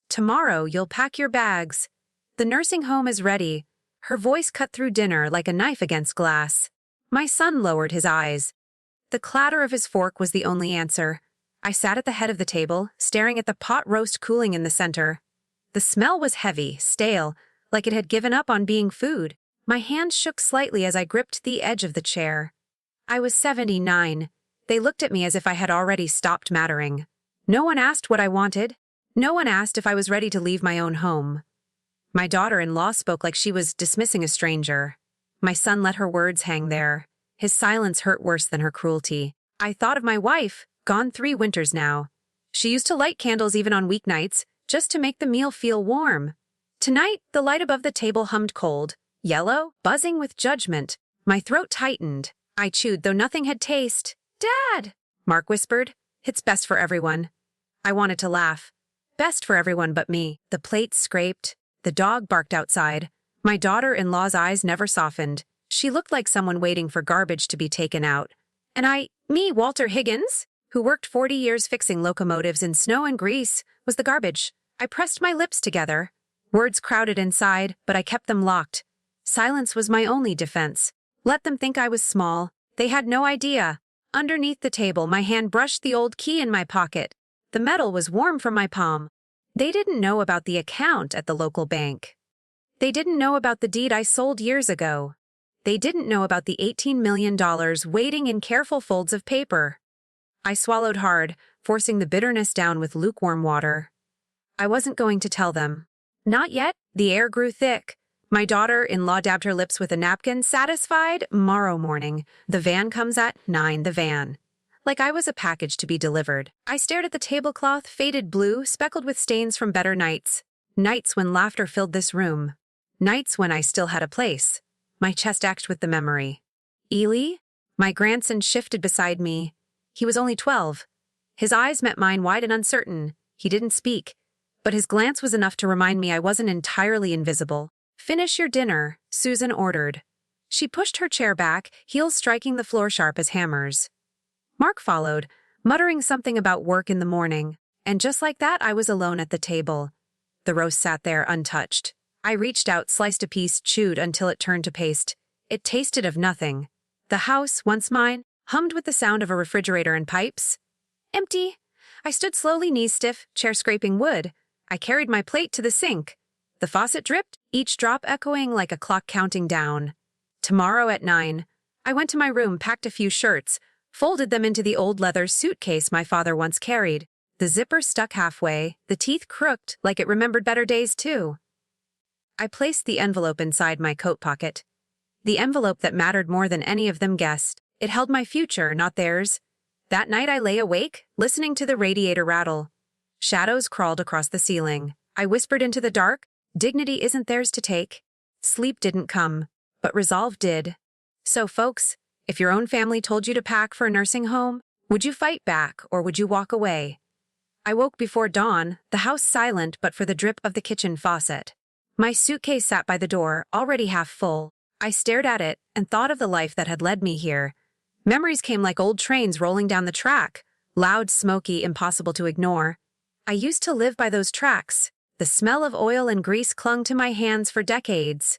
Tomorrow you'll pack your bags. The nursing home is ready. Her voice cut through dinner like a knife against glass. My son lowered his eyes. The clatter of his fork was the only answer. I sat at the head of the table, staring at the pot roast cooling in the center. The smell was heavy, stale, like it had given up on being food. My hand shook slightly as I gripped the edge of the chair. I was 79. They looked at me as if I had already stopped mattering. No one asked what I wanted. No one asked if I was ready to leave my own home. My daughter-in-law spoke like she was dismissing a stranger. My son let her words hang there. His silence hurt worse than her cruelty. I thought of my wife, gone 3 winters now. She used to light candles even on weeknights, just to make the meal feel warm. Tonight, the light above the table hummed cold, yellow, buzzing with judgment. My throat tightened. I chewed, though nothing had taste. "Dad!" Mark whispered. "It's best for everyone." I wanted to laugh. Best for everyone but me. The plate scraped. The dog barked outside. My daughter-in-law's eyes never softened. She looked like someone waiting for garbage to be taken out. And me, Walter Higgins, who worked 40 years fixing locomotives in snow and grease, was the garbage. I pressed my lips together. Words crowded inside, but I kept them locked. Silence was my only defense. Let them think I was small. They had no idea. Underneath the table, my hand brushed the old key in my pocket. The metal was warm from my palm. They didn't know about the account at the local bank. They didn't know about the deed I sold years ago. They didn't know about the $18 million waiting in careful folds of paper. I swallowed hard, forcing the bitterness down with lukewarm water. I wasn't going to tell them. Not yet. The air grew thick. My daughter-in-law dabbed her lips with a napkin, satisfied. Morrow morning. The van comes at 9, the van. Like I was a package to be delivered. I stared at the tablecloth, faded blue, speckled with stains from better nights. Nights when laughter filled this room. Nights when I still had a place. My chest ached with the memory. Ely? My grandson shifted beside me. He was only 12. His eyes met mine wide and uncertain. He didn't speak, but his glance was enough to remind me I wasn't entirely invisible. "Finish your dinner," Susan ordered. She pushed her chair back, heels striking the floor sharp as hammers. Mark followed, muttering something about work in the morning, and just like that I was alone at the table. The roast sat there untouched. I reached out, sliced a piece, chewed until it turned to paste. It tasted of nothing. The house, once mine, hummed with the sound of a refrigerator and pipes. Empty. I stood slowly, knees stiff, chair scraping wood. I carried my plate to the sink. The faucet dripped, each drop echoing like a clock counting down. Tomorrow at 9. I went to my room, packed a few shirts, folded them into the old leather suitcase my father once carried. The zipper stuck halfway, the teeth crooked like it remembered better days too. I placed the envelope inside my coat pocket. The envelope that mattered more than any of them guessed. It held my future, not theirs. That night I lay awake, listening to the radiator rattle. Shadows crawled across the ceiling. I whispered into the dark, dignity isn't theirs to take. Sleep didn't come, but resolve did. So folks, if your own family told you to pack for a nursing home, would you fight back or would you walk away? I woke before dawn, the house silent but for the drip of the kitchen faucet. My suitcase sat by the door, already half full. I stared at it and thought of the life that had led me here. Memories came like old trains rolling down the track, loud, smoky, impossible to ignore. I used to live by those tracks. The smell of oil and grease clung to my hands for decades.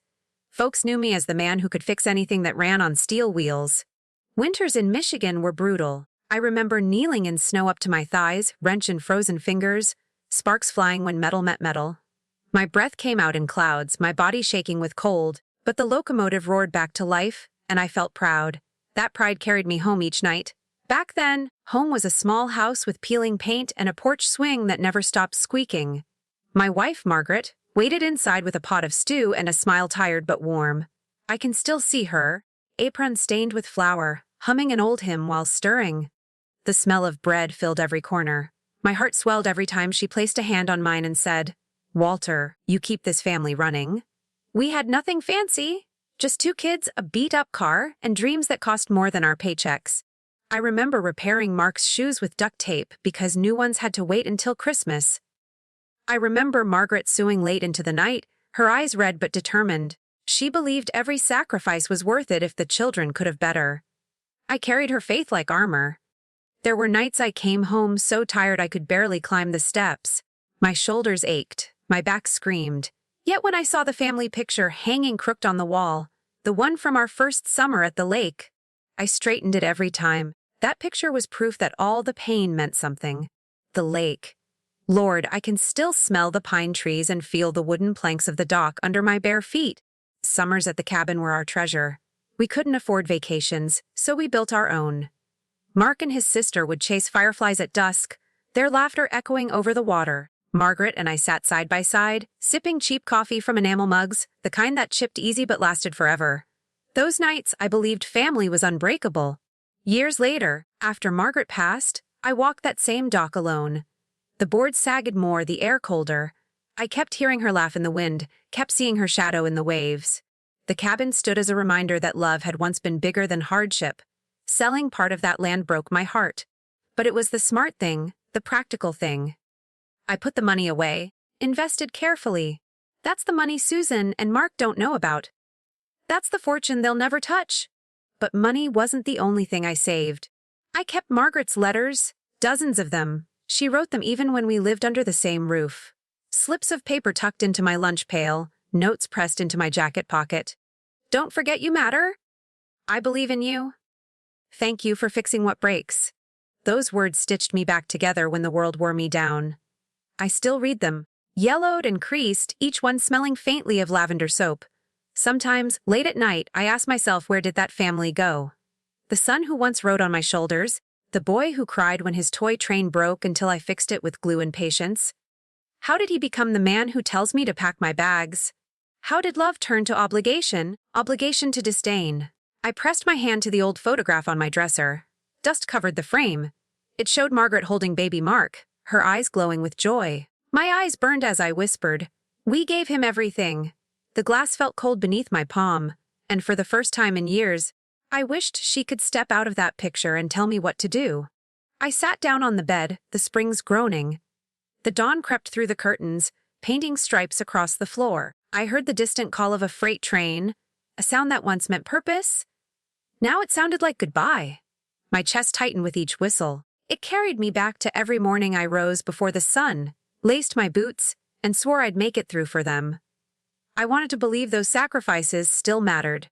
Folks knew me as the man who could fix anything that ran on steel wheels. Winters in Michigan were brutal. I remember kneeling in snow up to my thighs, wrench in frozen fingers, sparks flying when metal met metal. My breath came out in clouds, my body shaking with cold, but the locomotive roared back to life, and I felt proud. That pride carried me home each night. Back then, home was a small house with peeling paint and a porch swing that never stopped squeaking. My wife, Margaret, waited inside with a pot of stew and a smile tired but warm. I can still see her, apron stained with flour, humming an old hymn while stirring. The smell of bread filled every corner. My heart swelled every time she placed a hand on mine and said, "Walter, you keep this family running." We had nothing fancy, just 2 kids, a beat-up car, and dreams that cost more than our paychecks. I remember repairing Mark's shoes with duct tape because new ones had to wait until Christmas. I remember Margaret sewing late into the night, her eyes red but determined. She believed every sacrifice was worth it if the children could have better. I carried her faith like armor. There were nights I came home so tired I could barely climb the steps. My shoulders ached, my back screamed. Yet when I saw the family picture hanging crooked on the wall, the one from our first summer at the lake, I straightened it every time. That picture was proof that all the pain meant something. The lake. Lord, I can still smell the pine trees and feel the wooden planks of the dock under my bare feet. Summers at the cabin were our treasure. We couldn't afford vacations, so we built our own. Mark and his sister would chase fireflies at dusk, their laughter echoing over the water. Margaret and I sat side by side, sipping cheap coffee from enamel mugs, the kind that chipped easy but lasted forever. Those nights, I believed family was unbreakable. Years later, after Margaret passed, I walked that same dock alone. The boards sagged more, the air colder. I kept hearing her laugh in the wind, kept seeing her shadow in the waves. The cabin stood as a reminder that love had once been bigger than hardship. Selling part of that land broke my heart. But it was the smart thing, the practical thing. I put the money away, invested carefully. That's the money Susan and Mark don't know about. That's the fortune they'll never touch. But money wasn't the only thing I saved. I kept Margaret's letters, dozens of them. She wrote them even when we lived under the same roof. Slips of paper tucked into my lunch pail, notes pressed into my jacket pocket. Don't forget you matter. I believe in you. Thank you for fixing what breaks. Those words stitched me back together when the world wore me down. I still read them, yellowed and creased, each one smelling faintly of lavender soap. Sometimes, late at night, I ask myself, where did that family go? The son who once rode on my shoulders, the boy who cried when his toy train broke until I fixed it with glue and patience. How did he become the man who tells me to pack my bags? How did love turn to obligation, obligation to disdain? I pressed my hand to the old photograph on my dresser. Dust covered the frame. It showed Margaret holding baby Mark, her eyes glowing with joy. My eyes burned as I whispered, "We gave him everything." The glass felt cold beneath my palm, and for the first time in years, I wished she could step out of that picture and tell me what to do. I sat down on the bed, the springs groaning. The dawn crept through the curtains, painting stripes across the floor. I heard the distant call of a freight train, a sound that once meant purpose. Now it sounded like goodbye. My chest tightened with each whistle. It carried me back to every morning I rose before the sun, laced my boots, and swore I'd make it through for them. I wanted to believe those sacrifices still mattered.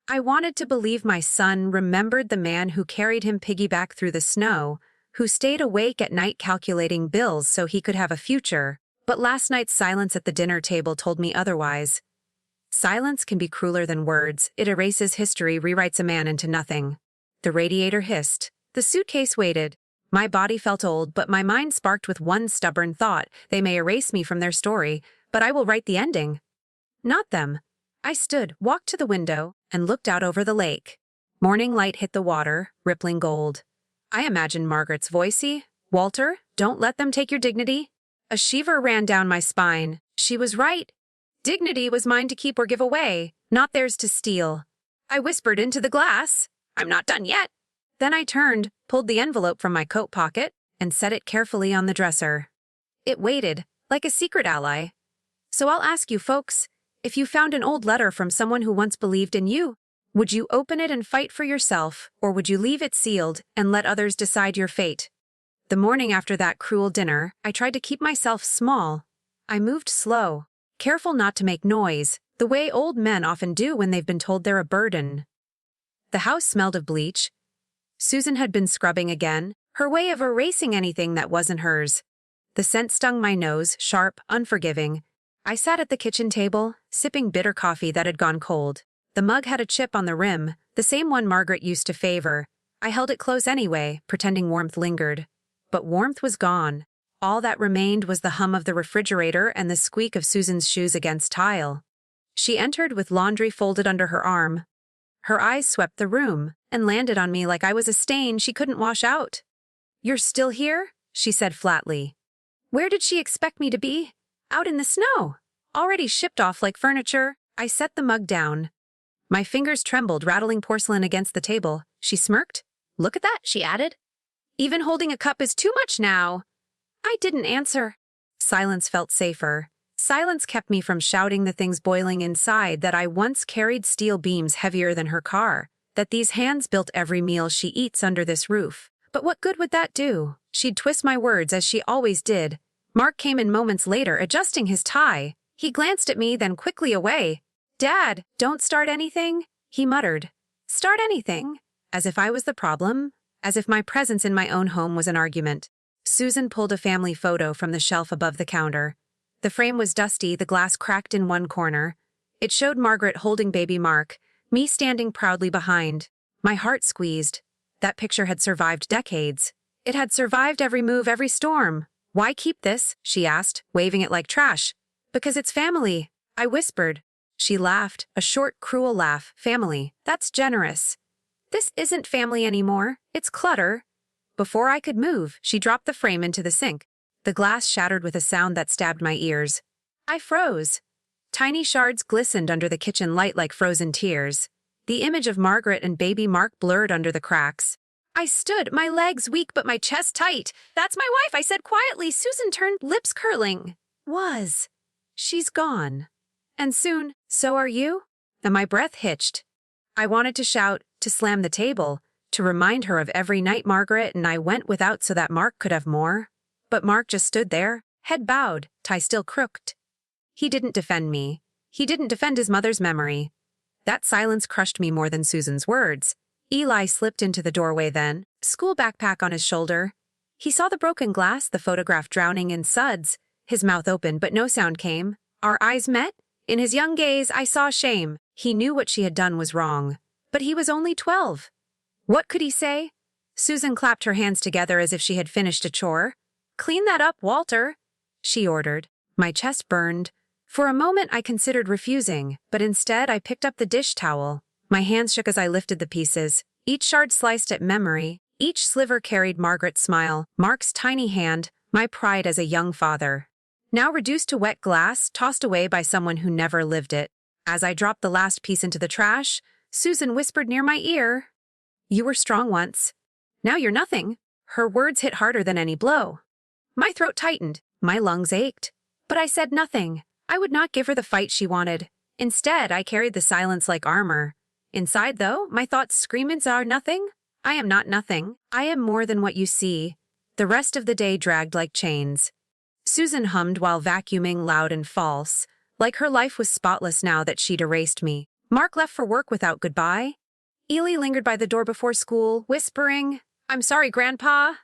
I wanted to believe my son remembered the man who carried him piggyback through the snow, who stayed awake at night calculating bills so he could have a future. But last night's silence at the dinner table told me otherwise. Silence can be crueler than words. It erases history, rewrites a man into nothing. The radiator hissed. The suitcase waited. My body felt old, but my mind sparked with one stubborn thought. They may erase me from their story, but I will write the ending. Not them. I stood, walked to the window, and looked out over the lake. Morning light hit the water, rippling gold. I imagined Margaret's voicey, "Walter, don't let them take your dignity." A shiver ran down my spine. She was right. Dignity was mine to keep or give away, not theirs to steal. I whispered into the glass, "I'm not done yet." Then I turned, pulled the envelope from my coat pocket, and set it carefully on the dresser. It waited, like a secret ally. So I'll ask you folks, if you found an old letter from someone who once believed in you, would you open it and fight for yourself, or would you leave it sealed and let others decide your fate? The morning after that cruel dinner, I tried to keep myself small. I moved slow, careful not to make noise, the way old men often do when they've been told they're a burden. The house smelled of bleach. Susan had been scrubbing again, her way of erasing anything that wasn't hers. The scent stung my nose, sharp, unforgiving. I sat at the kitchen table, sipping bitter coffee that had gone cold. The mug had a chip on the rim, the same one Margaret used to favor. I held it close anyway, pretending warmth lingered. But warmth was gone. All that remained was the hum of the refrigerator and the squeak of Susan's shoes against tile. She entered with laundry folded under her arm. Her eyes swept the room and landed on me like I was a stain she couldn't wash out. "You're still here?" she said flatly. Where did she expect me to be? Out in the snow. Already shipped off like furniture. I set the mug down. My fingers trembled, rattling porcelain against the table. She smirked. "Look at that," she added. "Even holding a cup is too much now." I didn't answer. Silence felt safer. Silence kept me from shouting the things boiling inside, that I once carried steel beams heavier than her car, that these hands built every meal she eats under this roof. But what good would that do? She'd twist my words as she always did, Mark came in moments later, adjusting his tie. He glanced at me, then quickly away. "Dad, don't start anything," he muttered. "Start anything?" As if I was the problem, as if my presence in my own home was an argument. Susan pulled a family photo from the shelf above the counter. The frame was dusty, the glass cracked in one corner. It showed Margaret holding baby Mark, me standing proudly behind. My heart squeezed. That picture had survived decades. It had survived every move, every storm. "Why keep this?" she asked, waving it like trash. "Because it's family," I whispered. She laughed, a short, cruel laugh. "Family, that's generous." "This isn't family anymore. It's clutter." Before I could move, she dropped the frame into the sink. The glass shattered with a sound that stabbed my ears. I froze. Tiny shards glistened under the kitchen light like frozen tears. The image of Margaret and baby Mark blurred under the cracks. I stood, my legs weak but my chest tight. "That's my wife," I said quietly. Susan turned, lips curling. She's gone. And soon, "So are you?" And my breath hitched. I wanted to shout, to slam the table, to remind her of every night Margaret and I went without so that Mark could have more. But Mark just stood there, head bowed, tie still crooked. He didn't defend me. He didn't defend his mother's memory. That silence crushed me more than Susan's words. Eli slipped into the doorway then, school backpack on his shoulder. He saw the broken glass, the photograph drowning in suds. His mouth opened, but no sound came. Our eyes met. In his young gaze, I saw shame. He knew what she had done was wrong. But he was only 12. What could he say? Susan clapped her hands together as if she had finished a chore. "Clean that up, Walter," she ordered. My chest burned. For a moment I considered refusing, but instead I picked up the dish towel. My hands shook as I lifted the pieces. Each shard sliced at memory. Each sliver carried Margaret's smile, Mark's tiny hand, my pride as a young father. Now reduced to wet glass, tossed away by someone who never lived it. As I dropped the last piece into the trash, Susan whispered near my ear, "You were strong once. Now you're nothing." Her words hit harder than any blow. My throat tightened. My lungs ached. But I said nothing. I would not give her the fight she wanted. Instead, I carried the silence like armor. Inside, though, my thoughts screamed, "Are nothing? I am not nothing. I am more than what you see." The rest of the day dragged like chains. Susan hummed while vacuuming loud and false, like her life was spotless now that she'd erased me. Mark left for work without goodbye. Ely lingered by the door before school, whispering, "I'm sorry, Grandpa."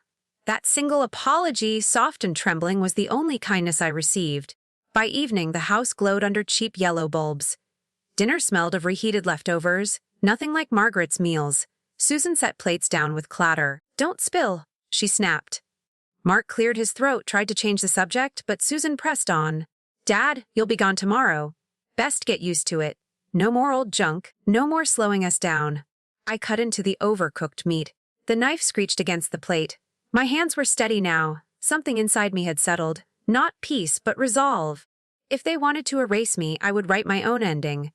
That single apology, soft and trembling, was the only kindness I received. By evening, the house glowed under cheap yellow bulbs. Dinner smelled of reheated leftovers, nothing like Margaret's meals. Susan set plates down with clatter. "Don't spill," she snapped. Mark cleared his throat, tried to change the subject, but Susan pressed on. "Dad, you'll be gone tomorrow. Best get used to it. No more old junk, no more slowing us down." I cut into the overcooked meat. The knife screeched against the plate. My hands were steady now. Something inside me had settled. Not peace, but resolve. If they wanted to erase me, I would write my own ending.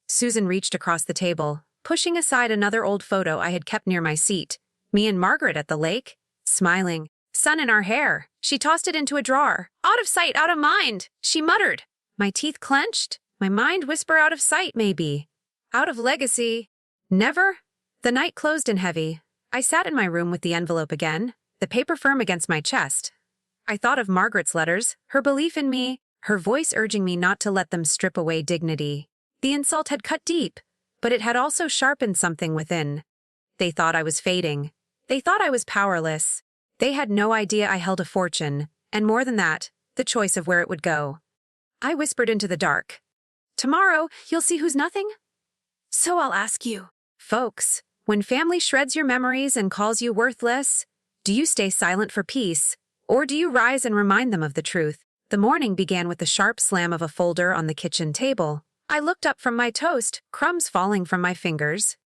Susan reached across the table, pushing aside another old photo I had kept near my seat. Me and Margaret at the lake, smiling. Sun in our hair. She tossed it into a drawer. "Out of sight, out of mind," she muttered. My teeth clenched. My mind whispered, "Out of sight, maybe. Out of legacy. Never." The night closed in heavy. I sat in my room with the envelope again, the paper firm against my chest. I thought of Margaret's letters, her belief in me, her voice urging me not to let them strip away dignity. The insult had cut deep, but it had also sharpened something within. They thought I was fading. They thought I was powerless. They had no idea I held a fortune, and more than that, the choice of where it would go. I whispered into the dark. "Tomorrow, you'll see who's nothing?" "So I'll ask you." Folks, when family shreds your memories and calls you worthless, do you stay silent for peace, or do you rise and remind them of the truth? The morning began with the sharp slam of a folder on the kitchen table. I looked up from my toast, crumbs falling from my fingers.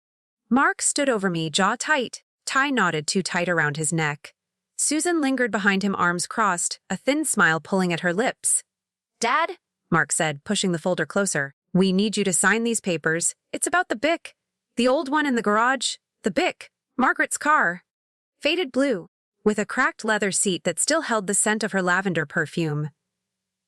Mark stood over me, jaw tight, tie knotted too tight around his neck. Susan lingered behind him, arms crossed, a thin smile pulling at her lips. "Dad," Mark said, pushing the folder closer, "we need you to sign these papers. It's about the Bic. The old one in the garage. The Bic. Margaret's car. Faded blue, with a cracked leather seat that still held the scent of her lavender perfume.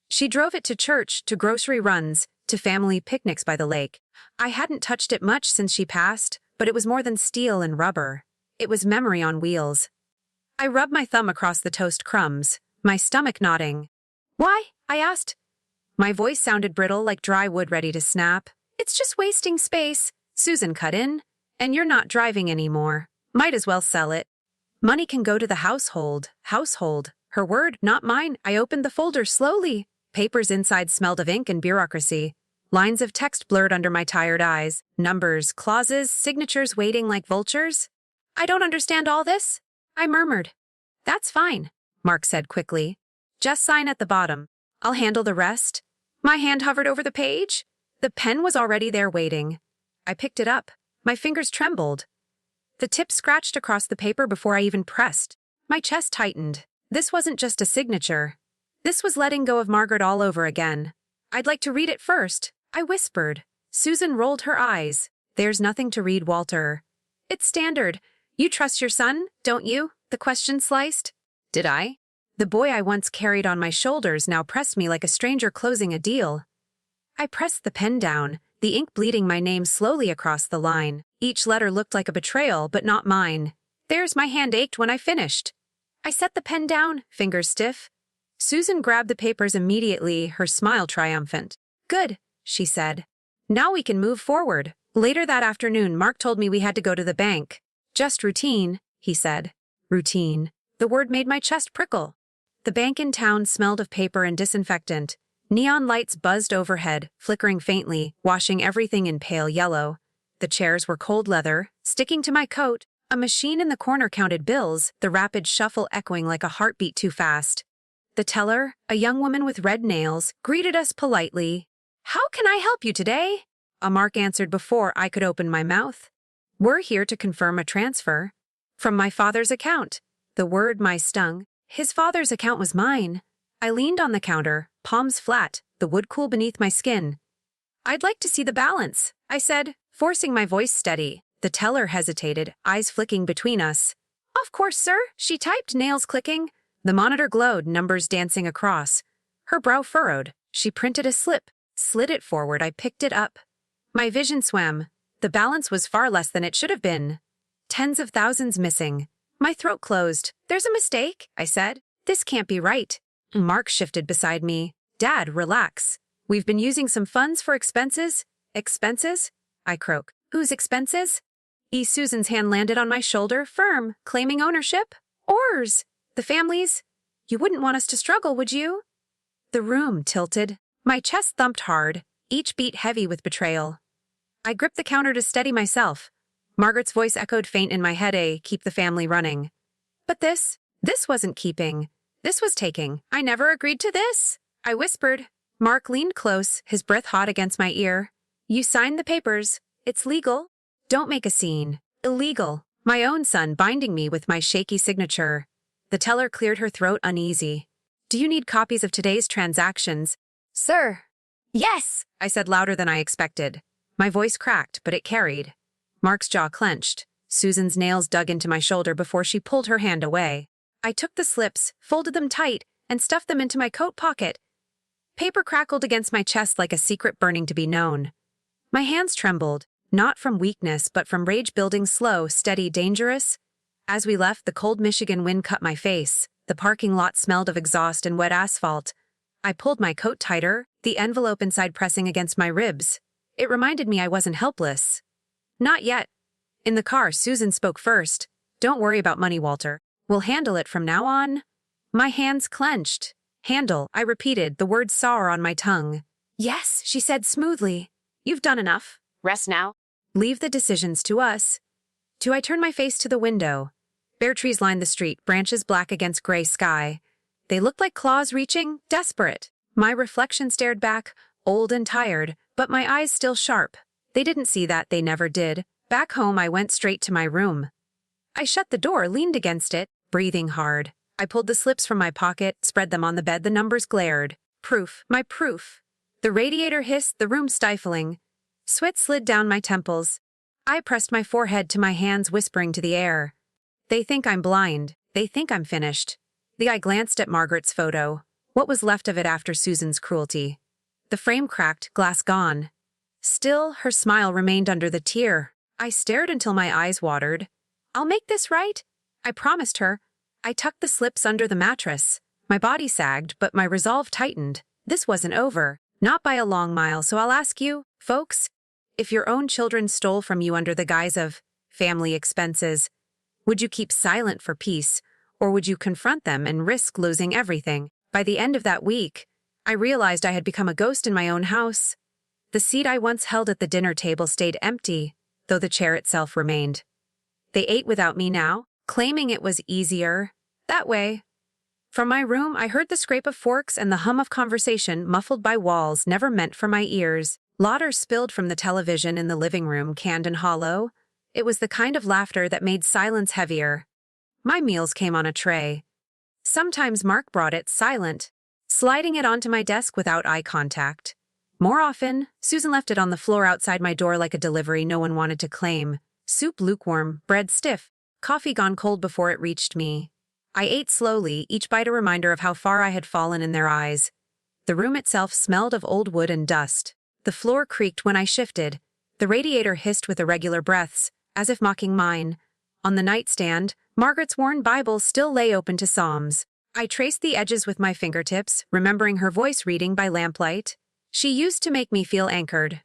She drove it to church, to grocery runs, to family picnics by the lake. I hadn't touched it much since she passed, but it was more than steel and rubber. It was memory on wheels. I rubbed my thumb across the toast crumbs, my stomach knotting. Why? I asked. My voice sounded brittle like dry wood ready to snap. It's just wasting space. Susan cut in. And you're not driving anymore. Might as well sell it. Money can go to the household. Household. Her word, not mine. I opened the folder slowly. Papers inside smelled of ink and bureaucracy. Lines of text blurred under my tired eyes. Numbers, clauses, signatures waiting like vultures. I don't understand all this, I murmured. That's fine, Mark said quickly. Just sign at the bottom. I'll handle the rest. My hand hovered over the page. The pen was already there waiting. I picked it up. My fingers trembled. The tip scratched across the paper before I even pressed. My chest tightened. This wasn't just a signature. This was letting go of Margaret all over again. I'd like to read it first, I whispered. Susan rolled her eyes. There's nothing to read, Walter. It's standard. You trust your son, don't you? The question sliced. Did I? The boy I once carried on my shoulders now pressed me like a stranger closing a deal. I pressed the pen down, the ink bleeding my name slowly across the line. Each letter looked like a betrayal, but not mine. My hand ached when I finished. I set the pen down, fingers stiff. Susan grabbed the papers immediately, her smile triumphant. Good, she said. Now we can move forward. Later that afternoon, Mark told me we had to go to the bank. Just routine, he said. Routine. The word made my chest prickle. The bank in town smelled of paper and disinfectant. Neon lights buzzed overhead, flickering faintly, washing everything in pale yellow. The chairs were cold leather, sticking to my coat. A machine in the corner counted bills, the rapid shuffle echoing like a heartbeat too fast. The teller, a young woman with red nails, greeted us politely. How can I help you today? Mark answered before I could open my mouth. We're here to confirm a transfer. From my father's account. The word my stung. His father's account was mine. I leaned on the counter, palms flat, the wood cool beneath my skin. I'd like to see the balance, I said, forcing my voice steady. The teller hesitated, eyes flicking between us. Of course, sir, she typed, nails clicking. The monitor glowed, numbers dancing across. Her brow furrowed. She printed a slip, slid it forward. I picked it up. My vision swam. The balance was far less than it should have been. Tens of thousands missing. My throat closed. There's a mistake, I said. This can't be right. Mark shifted beside me. Dad, relax. We've been using some funds for expenses. Expenses? I croaked. Whose expenses? Susan's hand landed on my shoulder, firm, claiming ownership. Ours. The family's. You wouldn't want us to struggle, would you? The room tilted. My chest thumped hard, each beat heavy with betrayal. I gripped the counter to steady myself. Margaret's voice echoed faint in my head, keep the family running. But this wasn't keeping. This was taking. I never agreed to this, I whispered. Mark leaned close, his breath hot against my ear. You signed the papers. It's legal. Don't make a scene. Illegal. My own son binding me with my shaky signature. The teller cleared her throat uneasy. Do you need copies of today's transactions? Sir. Yes, I said louder than I expected. My voice cracked, but it carried. Mark's jaw clenched. Susan's nails dug into my shoulder before she pulled her hand away. I took the slips, folded them tight, and stuffed them into my coat pocket. Paper crackled against my chest like a secret burning to be known. My hands trembled, not from weakness but from rage building slow, steady, dangerous. As we left, the cold Michigan wind cut my face. The parking lot smelled of exhaust and wet asphalt. I pulled my coat tighter, the envelope inside pressing against my ribs. It reminded me I wasn't helpless. Not yet. In the car, Susan spoke first. Don't worry about money, Walter. We'll handle it from now on. My hands clenched. Handle, I repeated, the word sour on my tongue. Yes, she said smoothly. You've done enough. Rest now. Leave the decisions to us. I turned my face to the window. Bare trees lined the street, branches black against gray sky. They looked like claws reaching, desperate. My reflection stared back, old and tired, but my eyes still sharp. They didn't see that, they never did. Back home, I went straight to my room. I shut the door, leaned against it, breathing hard. I pulled the slips from my pocket, spread them on the bed, the numbers glared. Proof, my proof. The radiator hissed, the room stifling. Sweat slid down my temples. I pressed my forehead to my hands, whispering to the air. They think I'm blind. They think I'm finished. I glanced at Margaret's photo. What was left of it after Susan's cruelty? The frame cracked, glass gone. Still, her smile remained under the tear. I stared until my eyes watered. I'll make this right, I promised her. I tucked the slips under the mattress. My body sagged, but my resolve tightened. This wasn't over. Not by a long mile, so I'll ask you, folks, if your own children stole from you under the guise of family expenses, would you keep silent for peace, or would you confront them and risk losing everything? By the end of that week, I realized I had become a ghost in my own house. The seat I once held at the dinner table stayed empty, though the chair itself remained. They ate without me now, claiming it was easier that way. From my room, I heard the scrape of forks and the hum of conversation muffled by walls never meant for my ears. Laughter spilled from the television in the living room, canned and hollow. It was the kind of laughter that made silence heavier. My meals came on a tray. Sometimes Mark brought it silent, sliding it onto my desk without eye contact. More often, Susan left it on the floor outside my door like a delivery no one wanted to claim. Soup lukewarm, bread stiff, coffee gone cold before it reached me. I ate slowly, each bite a reminder of how far I had fallen in their eyes. The room itself smelled of old wood and dust. The floor creaked when I shifted. The radiator hissed with irregular breaths, as if mocking mine. On the nightstand, Margaret's worn Bible still lay open to Psalms. I traced the edges with my fingertips, remembering her voice reading by lamplight. She used to make me feel anchored.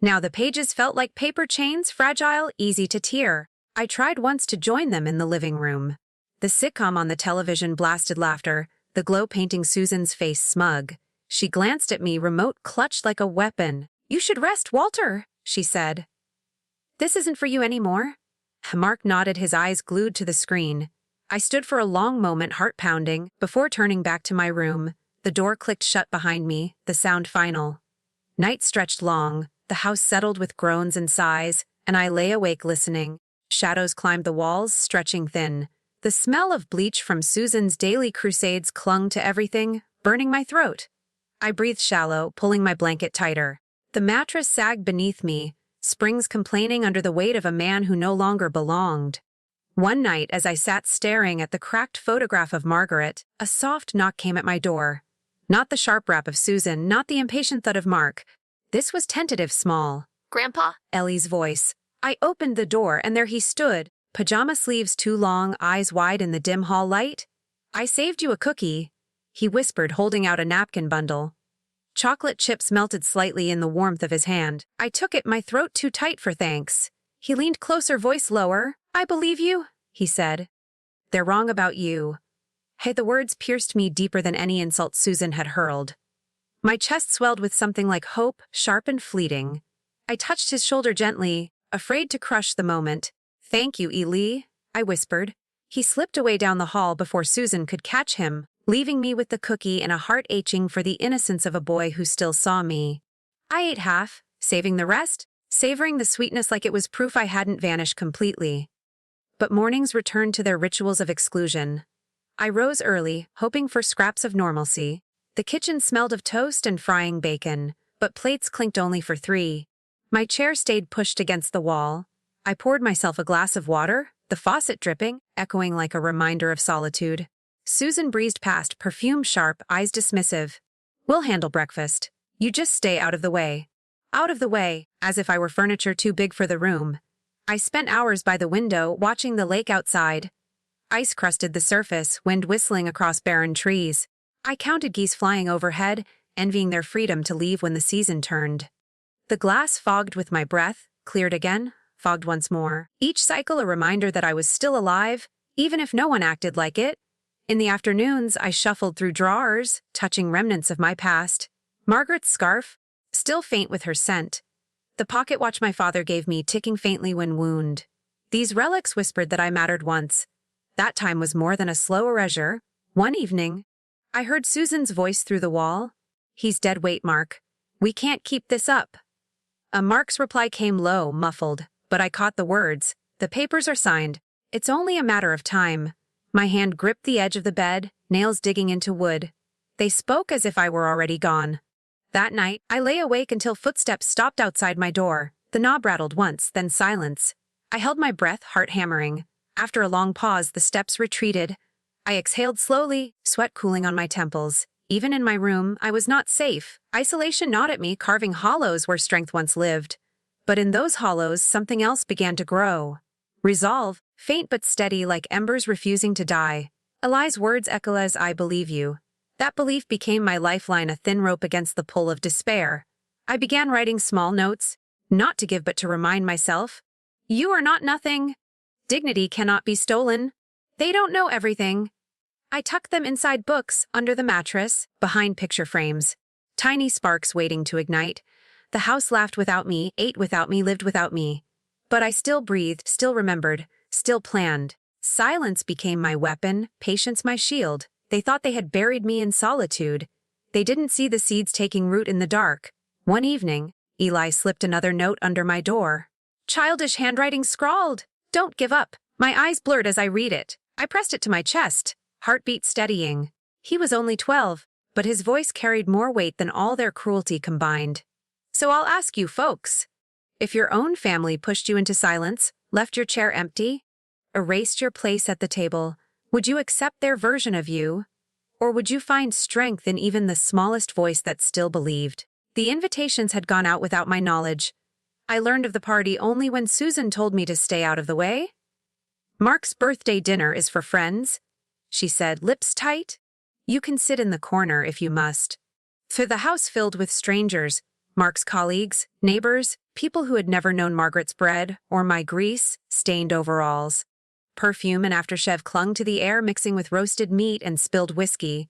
Now the pages felt like paper chains, fragile, easy to tear. I tried once to join them in the living room. The sitcom on the television blasted laughter, the glow painting Susan's face smug. She glanced at me, remote clutched like a weapon. "You should rest, Walter," she said. "This isn't for you anymore." Mark nodded, his eyes glued to the screen. I stood for a long moment, heart pounding, before turning back to my room. The door clicked shut behind me, the sound final. Night stretched long, the house settled with groans and sighs, and I lay awake listening. Shadows climbed the walls, stretching thin. The smell of bleach from Susan's daily crusades clung to everything, burning my throat. I breathed shallow, pulling my blanket tighter. The mattress sagged beneath me, springs complaining under the weight of a man who no longer belonged. One night, as I sat staring at the cracked photograph of Margaret, a soft knock came at my door. Not the sharp rap of Susan, not the impatient thud of Mark. This was tentative, small. "Grandpa?" Ellie's voice. I opened the door, and there he stood, pajama sleeves too long, eyes wide in the dim hall light. "I saved you a cookie," he whispered, holding out a napkin bundle. Chocolate chips melted slightly in the warmth of his hand. I took it, my throat too tight for thanks. He leaned closer, voice lower. "I believe you," he said. "They're wrong about you." Hey, the words pierced me deeper than any insult Susan had hurled. My chest swelled with something like hope, sharp and fleeting. I touched his shoulder gently, afraid to crush the moment. "Thank you, Eli," I whispered. He slipped away down the hall before Susan could catch him, leaving me with the cookie and a heart aching for the innocence of a boy who still saw me. I ate half, saving the rest, savoring the sweetness like it was proof I hadn't vanished completely. But mornings returned to their rituals of exclusion. I rose early, hoping for scraps of normalcy. The kitchen smelled of toast and frying bacon, but plates clinked only for 3. My chair stayed pushed against the wall. I poured myself a glass of water, the faucet dripping, echoing like a reminder of solitude. Susan breezed past, perfume sharp, eyes dismissive. "We'll handle breakfast. You just stay out of the way." Out of the way, as if I were furniture too big for the room. I spent hours by the window, watching the lake outside. Ice crusted the surface, wind whistling across barren trees. I counted geese flying overhead, envying their freedom to leave when the season turned. The glass fogged with my breath, cleared again, fogged once more. Each cycle a reminder that I was still alive, even if no one acted like it. In the afternoons, I shuffled through drawers, touching remnants of my past. Margaret's scarf, still faint with her scent. The pocket watch my father gave me, ticking faintly when wound. These relics whispered that I mattered once. That time was more than a slow erasure. One evening, I heard Susan's voice through the wall. "He's dead weight, Mark. We can't keep this up." Mark's reply came low, muffled, but I caught the words. "The papers are signed. It's only a matter of time." My hand gripped the edge of the bed, nails digging into wood. They spoke as if I were already gone. That night, I lay awake until footsteps stopped outside my door. The knob rattled once, then silence. I held my breath, heart hammering. After a long pause, the steps retreated. I exhaled slowly, sweat cooling on my temples. Even in my room, I was not safe. Isolation gnawed at me, carving hollows where strength once lived. But in those hollows, something else began to grow. Resolve, faint but steady like embers refusing to die. Eli's words echo as "I believe you," That belief became my lifeline, a thin rope against the pull of despair. I began writing small notes, not to give but to remind myself. You are not nothing. Dignity cannot be stolen. They don't know everything. I tucked them inside books, under the mattress, behind picture frames. Tiny sparks waiting to ignite. The house laughed without me, ate without me, lived without me. But I still breathed, still remembered, still planned. Silence became my weapon, patience my shield. They thought they had buried me in solitude. They didn't see the seeds taking root in the dark. One evening, Eli slipped another note under my door. Childish handwriting scrawled, "Don't give up." My eyes blurred as I read it. I pressed it to my chest, heartbeat steadying. He was only 12, but his voice carried more weight than all their cruelty combined. So I'll ask you folks, if your own family pushed you into silence, left your chair empty, erased your place at the table, would you accept their version of you? Or would you find strength in even the smallest voice that still believed? The invitations had gone out without my knowledge. I learned of the party only when Susan told me to stay out of the way. Mark's birthday dinner is for friends, she said, lips tight. You can sit in the corner if you must. For the house filled with strangers, Mark's colleagues, neighbors, people who had never known Margaret's bread or my grease-stained overalls. Perfume and aftershave clung to the air, mixing with roasted meat and spilled whiskey.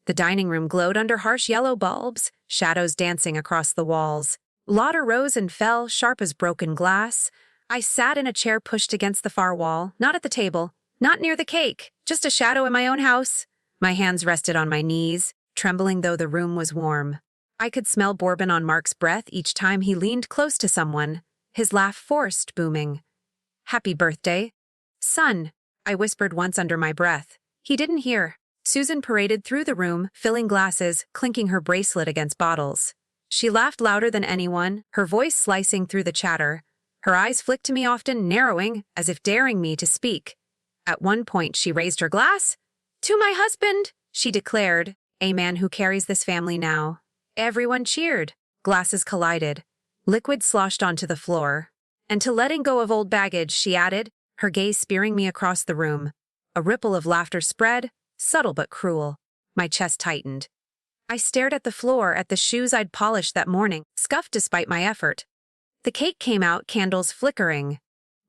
The dining room glowed under harsh yellow bulbs, shadows dancing across the walls. Laughter rose and fell, sharp as broken glass. I sat in a chair pushed against the far wall, not at the table, not near the cake, just a shadow in my own house. My hands rested on my knees, trembling though the room was warm. I could smell bourbon on Mark's breath each time he leaned close to someone, his laugh forced, booming. Happy birthday, son, I whispered once under my breath. He didn't hear. Susan paraded through the room, filling glasses, clinking her bracelet against bottles. She laughed louder than anyone, her voice slicing through the chatter. Her eyes flicked to me often, narrowing, as if daring me to speak. At one point, she raised her glass. To my husband, she declared, a man who carries this family now. Everyone cheered. Glasses collided. Liquid sloshed onto the floor. And to letting go of old baggage, she added, her gaze spearing me across the room. A ripple of laughter spread, subtle but cruel. My chest tightened. I stared at the floor, at the shoes I'd polished that morning, scuffed despite my effort. The cake came out, candles flickering.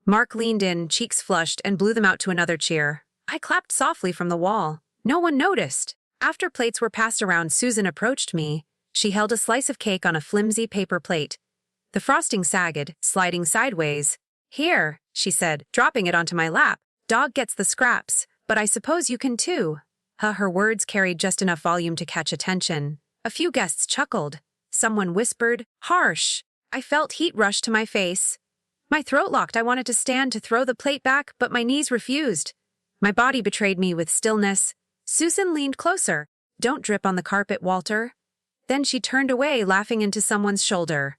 Mark leaned in, cheeks flushed, and blew them out to another cheer. I clapped softly from the wall. No one noticed. After plates were passed around, Susan approached me. She held a slice of cake on a flimsy paper plate. The frosting sagged, sliding sideways. Here, she said, dropping it onto my lap. Dog gets the scraps, but I suppose you can too. Her words carried just enough volume to catch attention. A few guests chuckled. Someone whispered, harsh. I felt heat rush to my face. My throat locked. I wanted to stand to throw the plate back, but my knees refused. My body betrayed me with stillness. Susan leaned closer. Don't drip on the carpet, Walter. Then she turned away, laughing into someone's shoulder.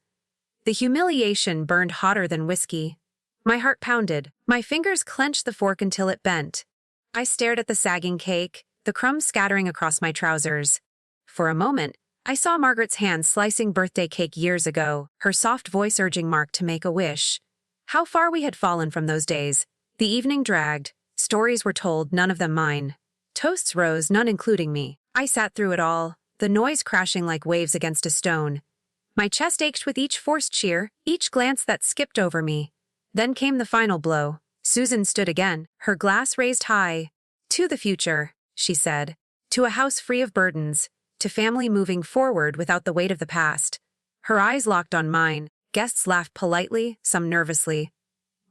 The humiliation burned hotter than whiskey. My heart pounded. My fingers clenched the fork until it bent. I stared at the sagging cake, the crumbs scattering across my trousers. For a moment, I saw Margaret's hand slicing birthday cake years ago, her soft voice urging Mark to make a wish. How far we had fallen from those days. The evening dragged. Stories were told, none of them mine. Toasts rose, none including me. I sat through it all, the noise crashing like waves against a stone. My chest ached with each forced cheer, each glance that skipped over me. Then came the final blow. Susan stood again, her glass raised high. To the future, she said. To a house free of burdens. To family moving forward without the weight of the past. Her eyes locked on mine. Guests laughed politely, some nervously.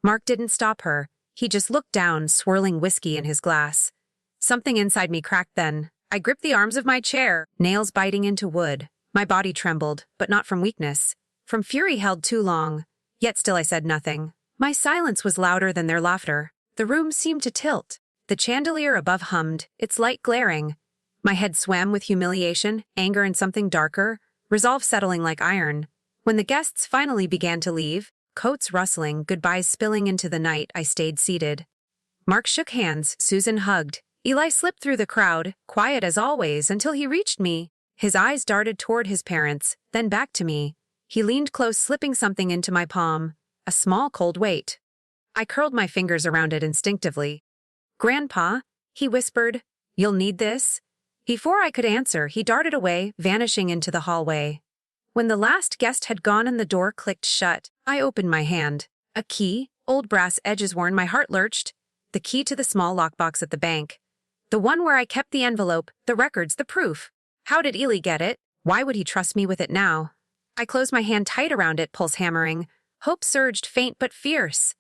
Mark didn't stop her. He just looked down, swirling whiskey in his glass. Something inside me cracked then. I gripped the arms of my chair, nails biting into wood. My body trembled, but not from weakness. From fury held too long. Yet still I said nothing. My silence was louder than their laughter. The room seemed to tilt. The chandelier above hummed, its light glaring. My head swam with humiliation, anger, and something darker, resolve settling like iron. When the guests finally began to leave, coats rustling, goodbyes spilling into the night, I stayed seated. Mark shook hands, Susan hugged. Eli slipped through the crowd, quiet as always, until he reached me. His eyes darted toward his parents, then back to me. He leaned close, slipping something into my palm. A small, cold weight. I curled my fingers around it instinctively. Grandpa, he whispered, you'll need this. Before I could answer, he darted away, vanishing into the hallway. When the last guest had gone and the door clicked shut, I opened my hand. A key, old brass edges worn, my heart lurched. The key to the small lockbox at the bank. The one where I kept the envelope, the records, the proof. How did Ely get it? Why would he trust me with it now? I closed my hand tight around it, pulse hammering. Hope surged, faint but fierce.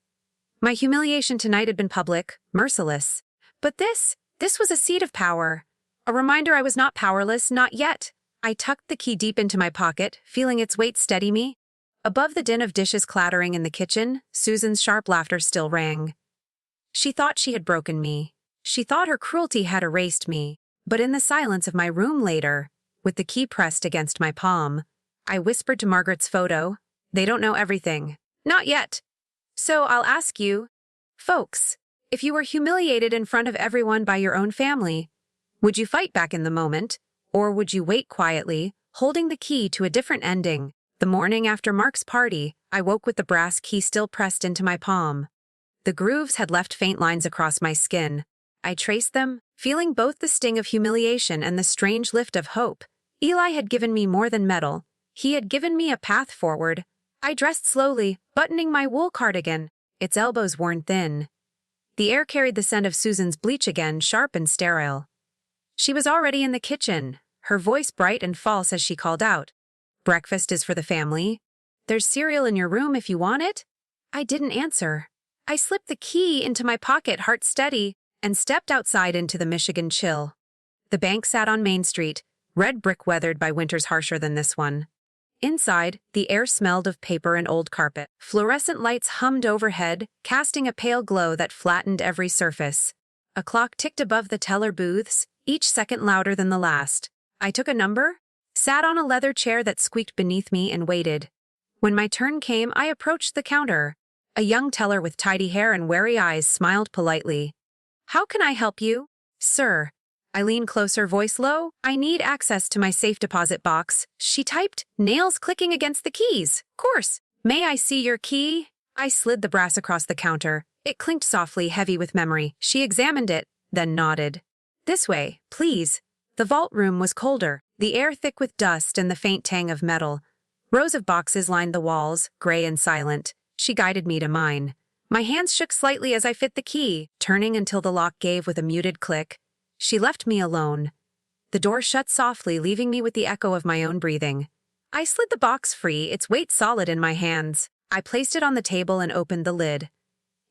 My humiliation tonight had been public, merciless. But this was a seed of power. A reminder I was not powerless, not yet. I tucked the key deep into my pocket, feeling its weight steady me. Above the din of dishes clattering in the kitchen, Susan's sharp laughter still rang. She thought she had broken me. She thought her cruelty had erased me. But in the silence of my room later, with the key pressed against my palm, I whispered to Margaret's photo, "They don't know everything. Not yet. So I'll ask you, folks, if you were humiliated in front of everyone by your own family, would you fight back in the moment, or would you wait quietly, holding the key to a different ending?" The morning after Mark's party, I woke with the brass key still pressed into my palm. The grooves had left faint lines across my skin. I traced them, feeling both the sting of humiliation and the strange lift of hope. Eli had given me more than metal. He had given me a path forward. I dressed slowly, buttoning my wool cardigan, its elbows worn thin. The air carried the scent of Susan's bleach again, sharp and sterile. She was already in the kitchen, her voice bright and false as she called out, "Breakfast is for the family. There's cereal in your room if you want it." I didn't answer. I slipped the key into my pocket, heart steady, and stepped outside into the Michigan chill. The bank sat on Main Street, red brick weathered by winters harsher than this one. Inside, the air smelled of paper and old carpet. Fluorescent lights hummed overhead, casting a pale glow that flattened every surface. A clock ticked above the teller booths, each second louder than the last. I took a number, sat on a leather chair that squeaked beneath me, and waited. When my turn came, I approached the counter. A young teller with tidy hair and wary eyes smiled politely. "How can I help you, sir?" I leaned closer, voice low. "I need access to my safe deposit box," she typed, nails clicking against the keys. "Course. May I see your key?" I slid the brass across the counter. It clinked softly, heavy with memory. She examined it, then nodded. "This way, please." The vault room was colder, the air thick with dust and the faint tang of metal. Rows of boxes lined the walls, gray and silent. She guided me to mine. My hands shook slightly as I fit the key, turning until the lock gave with a muted click. She left me alone. The door shut softly, leaving me with the echo of my own breathing. I slid the box free, its weight solid in my hands. I placed it on the table and opened the lid.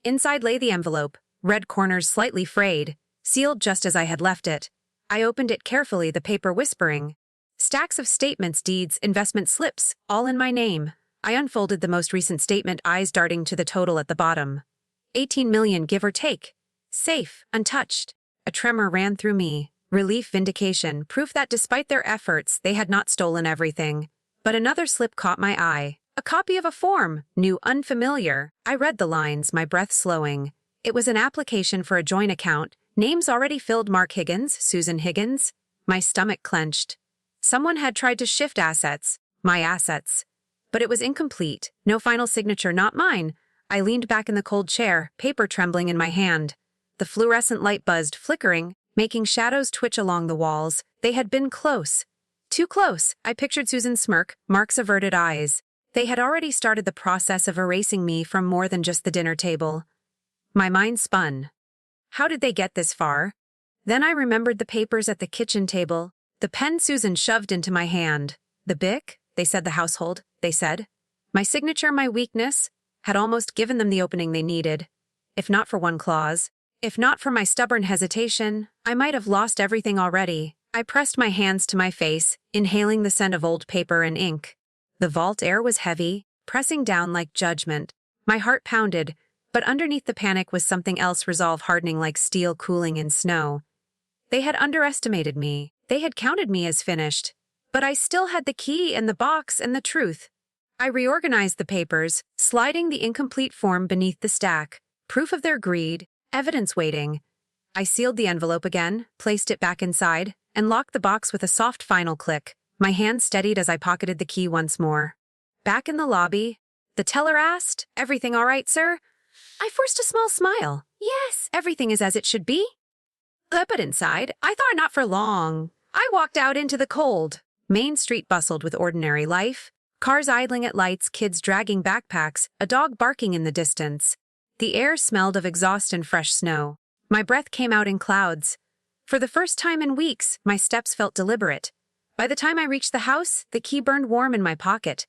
Inside lay the envelope, red corners slightly frayed, sealed just as I had left it. I opened it carefully, the paper whispering. Stacks of statements, deeds, investment slips, all in my name. I unfolded the most recent statement, eyes darting to the total at the bottom. 18 million, give or take. Safe, untouched. A tremor ran through me. Relief, vindication, proof that despite their efforts, they had not stolen everything. But another slip caught my eye. A copy of a form, new, unfamiliar. I read the lines, my breath slowing. It was an application for a joint account. Names already filled: Mark Higgins, Susan Higgins. My stomach clenched. Someone had tried to shift assets, my assets. But it was incomplete. No final signature, not mine. I leaned back in the cold chair, paper trembling in my hand. The fluorescent light buzzed, flickering, making shadows twitch along the walls. They had been close. Too close. I pictured Susan's smirk, Mark's averted eyes. They had already started the process of erasing me from more than just the dinner table. My mind spun. How did they get this far? Then I remembered the papers at the kitchen table, the pen Susan shoved into my hand. The BIC, they said, the household, they said. My signature, my weakness, had almost given them the opening they needed. If not for one clause, if not for my stubborn hesitation, I might have lost everything already. I pressed my hands to my face, inhaling the scent of old paper and ink. The vault air was heavy, pressing down like judgment. My heart pounded, but underneath the panic was something else, resolve hardening like steel cooling in snow. They had underestimated me. They had counted me as finished. But I still had the key and the box and the truth. I reorganized the papers, sliding the incomplete form beneath the stack, proof of their greed, evidence waiting. I sealed the envelope again, placed it back inside, and locked the box with a soft final click. My hand steadied as I pocketed the key once more. Back in the lobby, the teller asked, "Everything all right, sir?" I forced a small smile. "Yes, everything is as it should be." But inside, I thought not for long. I walked out into the cold. Main Street bustled with ordinary life. Cars idling at lights, kids dragging backpacks, a dog barking in the distance. The air smelled of exhaust and fresh snow. My breath came out in clouds. For the first time in weeks, my steps felt deliberate. By the time I reached the house, the key burned warm in my pocket.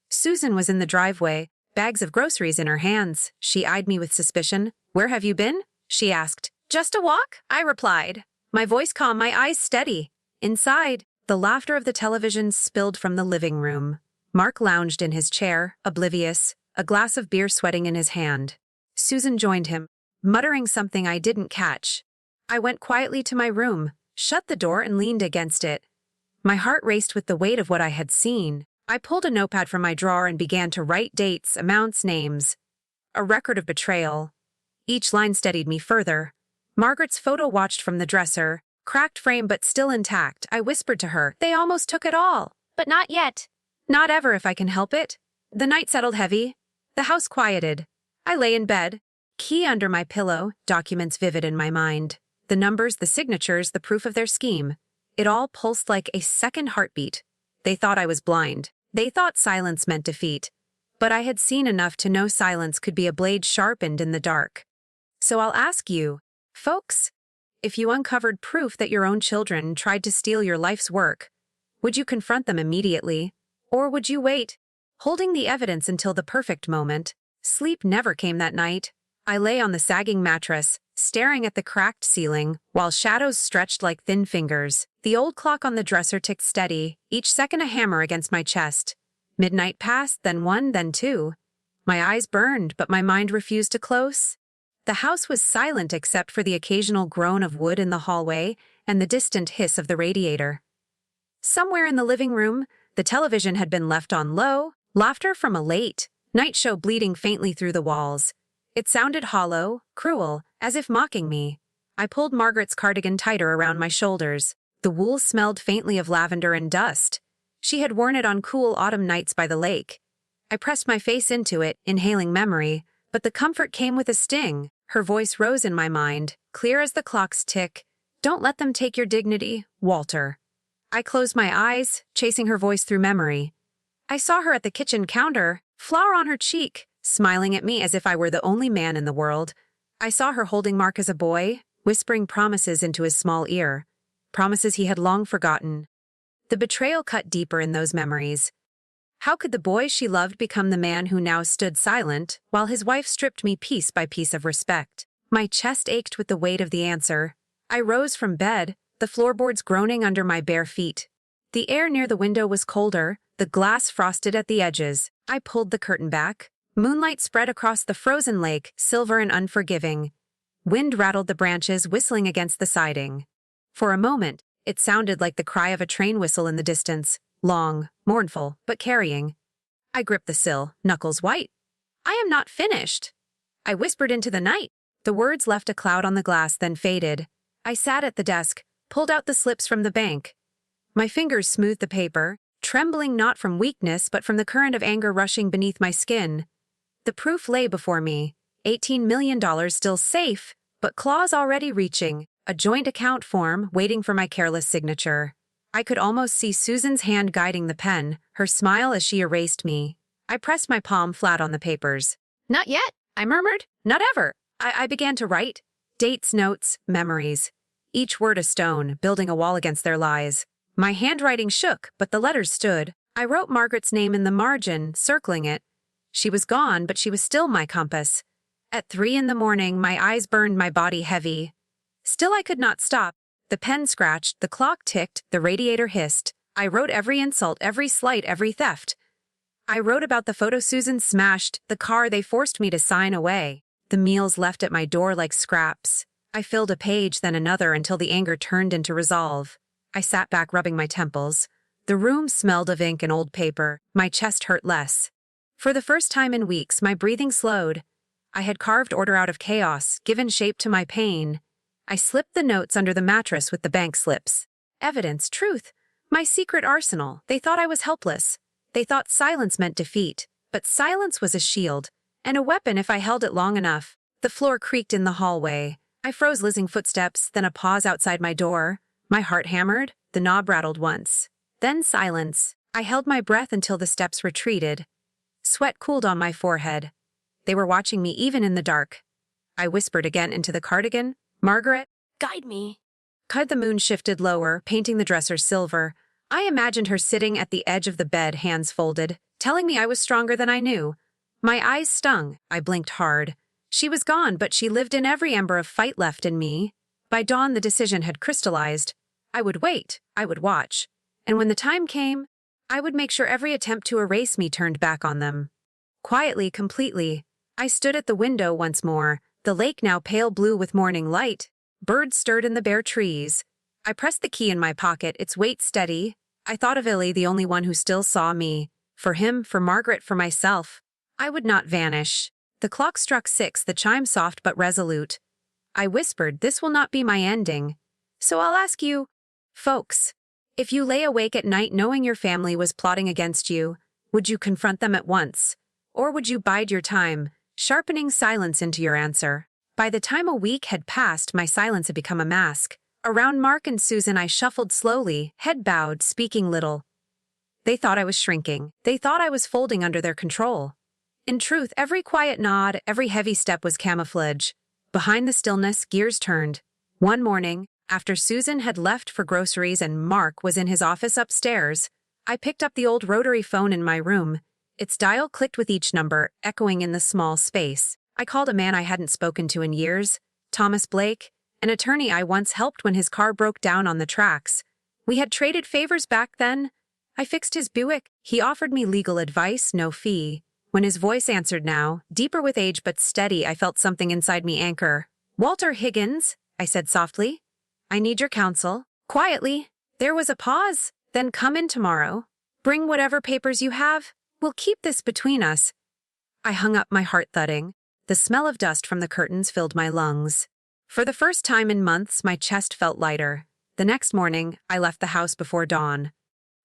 Susan was in the driveway, bags of groceries in her hands. She eyed me with suspicion. "Where have you been?" she asked. "Just a walk," I replied. My voice calm, my eyes steady. Inside, the laughter of the television spilled from the living room. Mark lounged in his chair, oblivious, a glass of beer sweating in his hand. Susan joined him, muttering something I didn't catch. I went quietly to my room, shut the door and leaned against it. My heart raced with the weight of what I had seen. I pulled a notepad from my drawer and began to write dates, amounts, names. A record of betrayal. Each line steadied me further. Margaret's photo watched from the dresser, cracked frame but still intact. I whispered to her, "They almost took it all." "But not yet." "Not ever if I can help it." The night settled heavy. The house quieted. I lay in bed, key under my pillow, documents vivid in my mind. The numbers, the signatures, the proof of their scheme. It all pulsed like a second heartbeat. They thought I was blind. They thought silence meant defeat. But I had seen enough to know silence could be a blade sharpened in the dark. So I'll ask you, folks, if you uncovered proof that your own children tried to steal your life's work, would you confront them immediately? Or would you wait, holding the evidence until the perfect moment? Sleep never came that night. I lay on the sagging mattress, staring at the cracked ceiling, while shadows stretched like thin fingers. The old clock on the dresser ticked steady, each second a hammer against my chest. Midnight passed, then one, then two. My eyes burned, but my mind refused to close. The house was silent except for the occasional groan of wood in the hallway and the distant hiss of the radiator. Somewhere in the living room, the television had been left on low, laughter from a late night show bleeding faintly through the walls. It sounded hollow, cruel, as if mocking me. I pulled Margaret's cardigan tighter around my shoulders. The wool smelled faintly of lavender and dust. She had worn it on cool autumn nights by the lake. I pressed my face into it, inhaling memory, but the comfort came with a sting. Her voice rose in my mind, clear as the clock's tick. "Don't let them take your dignity, Walter." I closed my eyes, chasing her voice through memory. I saw her at the kitchen counter, flour on her cheek, smiling at me as if I were the only man in the world. I saw her holding Mark as a boy, whispering promises into his small ear, promises he had long forgotten. The betrayal cut deeper in those memories. How could the boy she loved become the man who now stood silent, while his wife stripped me piece by piece of respect? My chest ached with the weight of the answer. I rose from bed, the floorboards groaning under my bare feet. The air near the window was colder, the glass frosted at the edges. I pulled the curtain back. Moonlight spread across the frozen lake, silver and unforgiving. Wind rattled the branches, whistling against the siding. For a moment, it sounded like the cry of a train whistle in the distance, long, mournful, but carrying. I gripped the sill, knuckles white. "I am not finished," I whispered into the night. The words left a cloud on the glass, then faded. I sat at the desk, pulled out the slips from the bank. My fingers smoothed the paper, trembling not from weakness but from the current of anger rushing beneath my skin. The proof lay before me, $18 million still safe, but claws already reaching, a joint account form waiting for my careless signature. I could almost see Susan's hand guiding the pen, her smile as she erased me. I pressed my palm flat on the papers. "Not yet," I murmured. "Not ever." I began to write. Dates, notes, memories. Each word a stone, building a wall against their lies. My handwriting shook, but the letters stood. I wrote Margaret's name in the margin, circling it. She was gone, but she was still my compass. At 3 in the morning, my eyes burned, my body heavy. Still I could not stop. The pen scratched, the clock ticked, the radiator hissed. I wrote every insult, every slight, every theft. I wrote about the photo Susan smashed, the car they forced me to sign away, the meals left at my door like scraps. I filled a page, then another, until the anger turned into resolve. I sat back, rubbing my temples. The room smelled of ink and old paper. My chest hurt less. For the first time in weeks, my breathing slowed. I had carved order out of chaos, given shape to my pain. I slipped the notes under the mattress with the bank slips. Evidence, truth, my secret arsenal. They thought I was helpless. They thought silence meant defeat. But silence was a shield, and a weapon if I held it long enough. The floor creaked in the hallway. I froze, listening footsteps, then a pause outside my door. My heart hammered, the knob rattled once. Then silence. I held my breath until the steps retreated. Sweat cooled on my forehead. They were watching me even in the dark. I whispered again into the cardigan, "Margaret, guide me." The moon shifted lower, painting the dresser silver. I imagined her sitting at the edge of the bed, hands folded, telling me I was stronger than I knew. My eyes stung. I blinked hard. She was gone, but she lived in every ember of fight left in me. By dawn, the decision had crystallized. I would wait. I would watch. And when the time came, I would make sure every attempt to erase me turned back on them. Quietly, completely, I stood at the window once more, the lake now pale blue with morning light. Birds stirred in the bare trees. I pressed the key in my pocket, its weight steady. I thought of Illy, the only one who still saw me. For him, for Margaret, for myself. I would not vanish. The clock struck 6, the chime soft but resolute. I whispered, "This will not be my ending. So I'll ask you, folks, if you lay awake at night knowing your family was plotting against you, would you confront them at once? Or would you bide your time, sharpening silence into your answer?" By the time a week had passed, my silence had become a mask. Around Mark and Susan I shuffled slowly, head bowed, speaking little. They thought I was shrinking. They thought I was folding under their control. In truth, every quiet nod, every heavy step was camouflage. Behind the stillness, gears turned. One morning, after Susan had left for groceries and Mark was in his office upstairs, I picked up the old rotary phone in my room. Its dial clicked with each number, echoing in the small space. I called a man I hadn't spoken to in years, Thomas Blake, an attorney I once helped when his car broke down on the tracks. We had traded favors back then. I fixed his Buick. He offered me legal advice, no fee. When his voice answered now, deeper with age but steady, I felt something inside me anchor. "Walter Higgins," I said softly. "I need your counsel." Quietly. There was a pause. "Then come in tomorrow. Bring whatever papers you have. We'll keep this between us." I hung up, my heart thudding. The smell of dust from the curtains filled my lungs. For the first time in months, my chest felt lighter. The next morning, I left the house before dawn.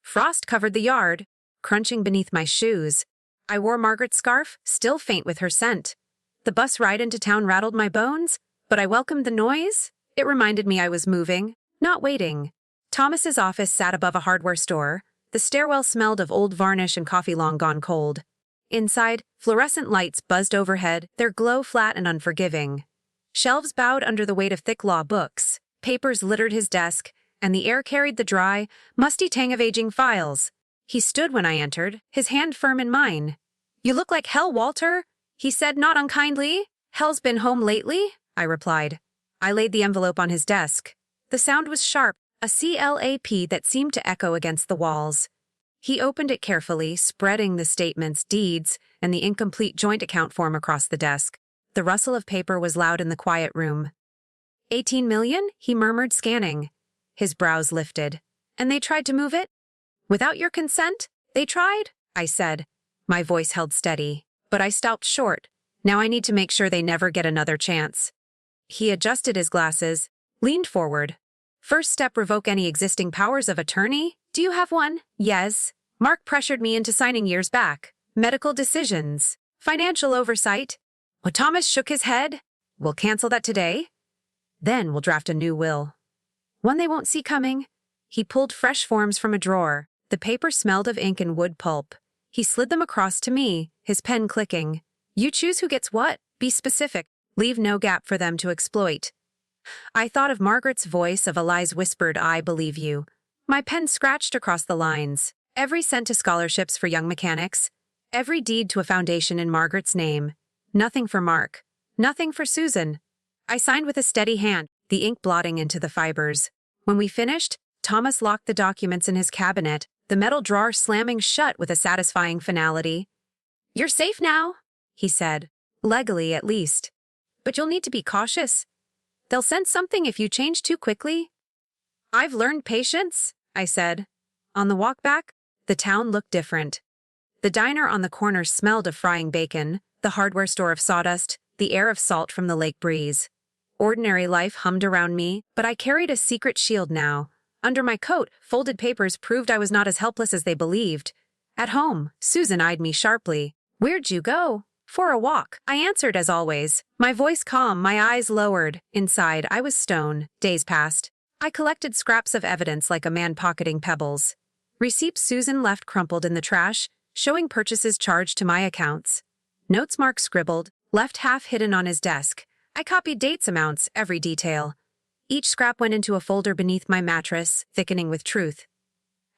Frost covered the yard, crunching beneath my shoes. I wore Margaret's scarf, still faint with her scent. The bus ride into town rattled my bones, but I welcomed the noise. It reminded me I was moving, not waiting. Thomas's office sat above a hardware store. The stairwell smelled of old varnish and coffee long gone cold. Inside, fluorescent lights buzzed overhead, their glow flat and unforgiving. Shelves bowed under the weight of thick law books. Papers littered his desk, and the air carried the dry, musty tang of aging files. He stood when I entered, his hand firm in mine. "You look like hell, Walter," he said, not unkindly. "Hell's been home lately?" I replied. I laid the envelope on his desk. The sound was sharp, a CLAP that seemed to echo against the walls. He opened it carefully, spreading the statements, deeds, and the incomplete joint account form across the desk. The rustle of paper was loud in the quiet room. 18 million? He murmured, scanning. His brows lifted. "And they tried to move it? Without your consent? They tried?" I said. My voice held steady, but I stopped short. Now I need to make sure they never get another chance. He adjusted his glasses, leaned forward. "First step, revoke any existing powers of attorney? Do you have one?" "Yes." Mark pressured me into signing years back. "Medical decisions. Financial oversight." Thomas shook his head. "We'll cancel that today. Then we'll draft a new will. One they won't see coming." He pulled fresh forms from a drawer. The paper smelled of ink and wood pulp. He slid them across to me, his pen clicking. "You choose who gets what. Be specific. Leave no gap for them to exploit." I thought of Margaret's voice, of Eli's whispered, "I believe you." My pen scratched across the lines. Every cent to scholarships for young mechanics. Every deed to a foundation in Margaret's name. Nothing for Mark. Nothing for Susan. I signed with a steady hand, the ink blotting into the fibers. When we finished, Thomas locked the documents in his cabinet, the metal drawer slamming shut with a satisfying finality. "You're safe now," he said. "Legally, at least. But you'll need to be cautious. They'll sense something if you change too quickly." "I've learned patience," I said. On the walk back, the town looked different. The diner on the corner smelled of frying bacon, the hardware store of sawdust, the air of salt from the lake breeze. Ordinary life hummed around me, but I carried a secret shield now. Under my coat, folded papers proved I was not as helpless as they believed. At home, Susan eyed me sharply. "Where'd you go?" "For a walk," I answered as always, my voice calm, my eyes lowered. Inside, I was stone. Days passed. I collected scraps of evidence like a man pocketing pebbles. Receipts Susan left crumpled in the trash, showing purchases charged to my accounts. Notes Mark scribbled, left half hidden on his desk. I copied dates, amounts, every detail. Each scrap went into a folder beneath my mattress, thickening with truth.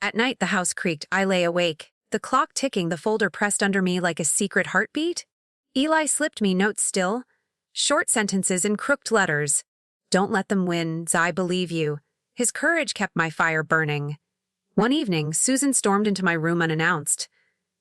At night the house creaked. I lay awake, the clock ticking, the folder pressed under me like a secret heartbeat. Eli slipped me notes still. Short sentences in crooked letters. Don't let them win, I believe you. His courage kept my fire burning. One evening, Susan stormed into my room unannounced.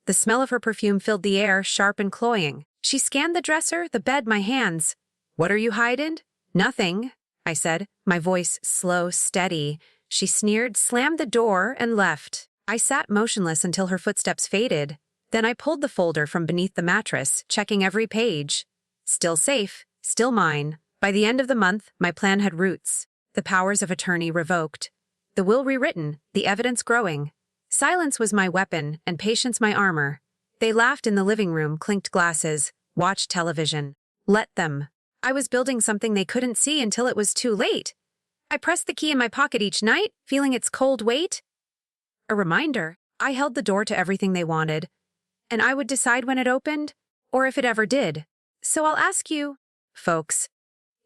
The smell of her perfume filled the air, sharp and cloying. She scanned the dresser, the bed, my hands. What are you hiding? Nothing, I said, my voice slow, steady. She sneered, slammed the door, and left. I sat motionless until her footsteps faded. Then I pulled the folder from beneath the mattress, checking every page. Still safe, still mine. By the end of the month, my plan had roots. The powers of attorney revoked. The will rewritten, the evidence growing. Silence was my weapon, and patience my armor. They laughed in the living room, clinked glasses, watched television. Let them. I was building something they couldn't see until it was too late. I pressed the key in my pocket each night, feeling its cold weight. A reminder, I held the door to everything they wanted, and I would decide when it opened, or if it ever did. So I'll ask you, folks,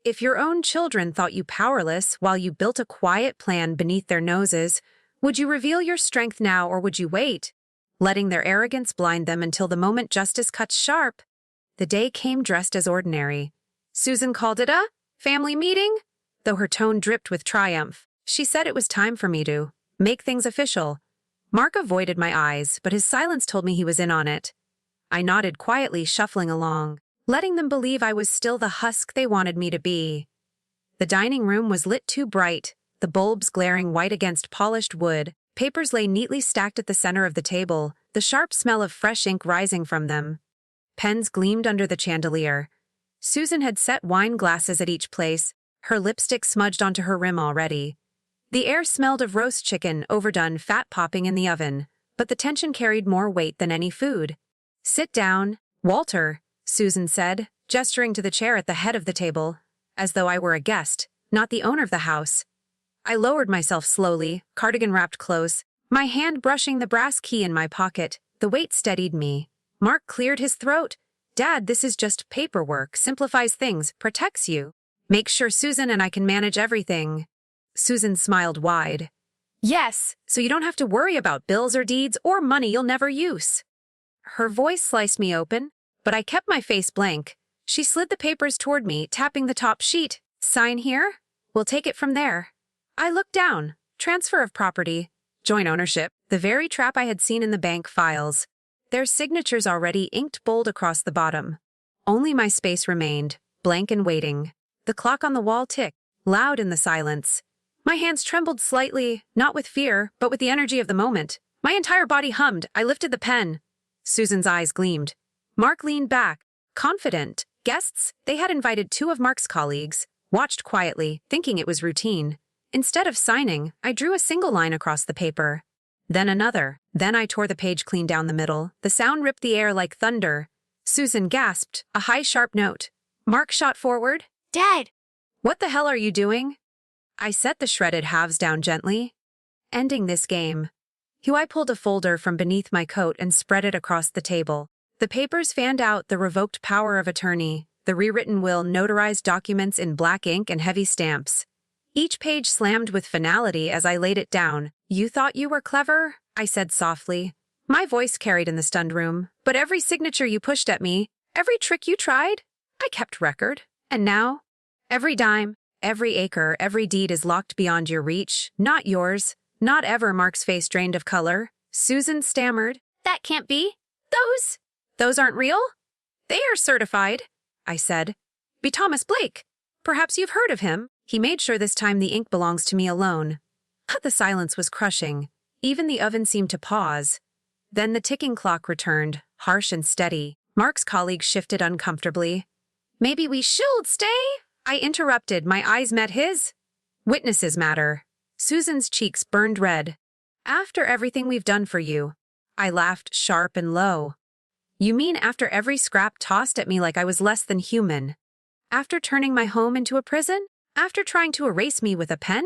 if your own children thought you powerless while you built a quiet plan beneath their noses, would you reveal your strength now or would you wait, letting their arrogance blind them until the moment justice cuts sharp? The day came dressed as ordinary. Susan called it a family meeting, though her tone dripped with triumph. She said it was time for me to make things official. Mark avoided my eyes, but his silence told me he was in on it. I nodded quietly, shuffling along, letting them believe I was still the husk they wanted me to be. The dining room was lit too bright, the bulbs glaring white against polished wood. Papers lay neatly stacked at the center of the table, the sharp smell of fresh ink rising from them. Pens gleamed under the chandelier. Susan had set wine glasses at each place, her lipstick smudged onto her rim already. The air smelled of roast chicken, overdone, fat popping in the oven, but the tension carried more weight than any food. Sit down, Walter, Susan said, gesturing to the chair at the head of the table, as though I were a guest, not the owner of the house. I lowered myself slowly, cardigan wrapped close, my hand brushing the brass key in my pocket. The weight steadied me. Mark cleared his throat. Dad, this is just paperwork, simplifies things, protects you. Make sure Susan and I can manage everything. Susan smiled wide. Yes, so you don't have to worry about bills or deeds or money you'll never use. Her voice sliced me open, but I kept my face blank. She slid the papers toward me, tapping the top sheet. Sign here? We'll take it from there. I looked down. Transfer of property. Joint ownership. The very trap I had seen in the bank files. Their signatures already inked bold across the bottom. Only my space remained, blank and waiting. The clock on the wall ticked, loud in the silence. My hands trembled slightly, not with fear, but with the energy of the moment. My entire body hummed. I lifted the pen. Susan's eyes gleamed. Mark leaned back, confident. Guests, they had invited 2 of Mark's colleagues, watched quietly, thinking it was routine. Instead of signing, I drew a single line across the paper. Then another. Then I tore the page clean down the middle. The sound ripped the air like thunder. Susan gasped, a high, sharp note. Mark shot forward. Dad! What the hell are you doing? I set the shredded halves down gently. Ending this game. I pulled a folder from beneath my coat and spread it across the table. The papers fanned out the revoked power of attorney, the rewritten will, notarized documents in black ink and heavy stamps. Each page slammed with finality as I laid it down. You thought you were clever? I said softly. My voice carried in the stunned room. But every signature you pushed at me, every trick you tried, I kept record. And now? Every dime, every acre, every deed is locked beyond your reach, not yours. Not ever. Mark's face drained of color. Susan stammered. That can't be. Those aren't real? They are certified, I said. Be Thomas Blake. Perhaps you've heard of him. He made sure this time the ink belongs to me alone. The silence was crushing. Even the oven seemed to pause. Then the ticking clock returned, harsh and steady. Mark's colleague shifted uncomfortably. Maybe we should stay? I interrupted. My eyes met his. Witnesses matter. Susan's cheeks burned red. After everything we've done for you. I laughed sharp and low. You mean after every scrap tossed at me like I was less than human? After turning my home into a prison? After trying to erase me with a pen?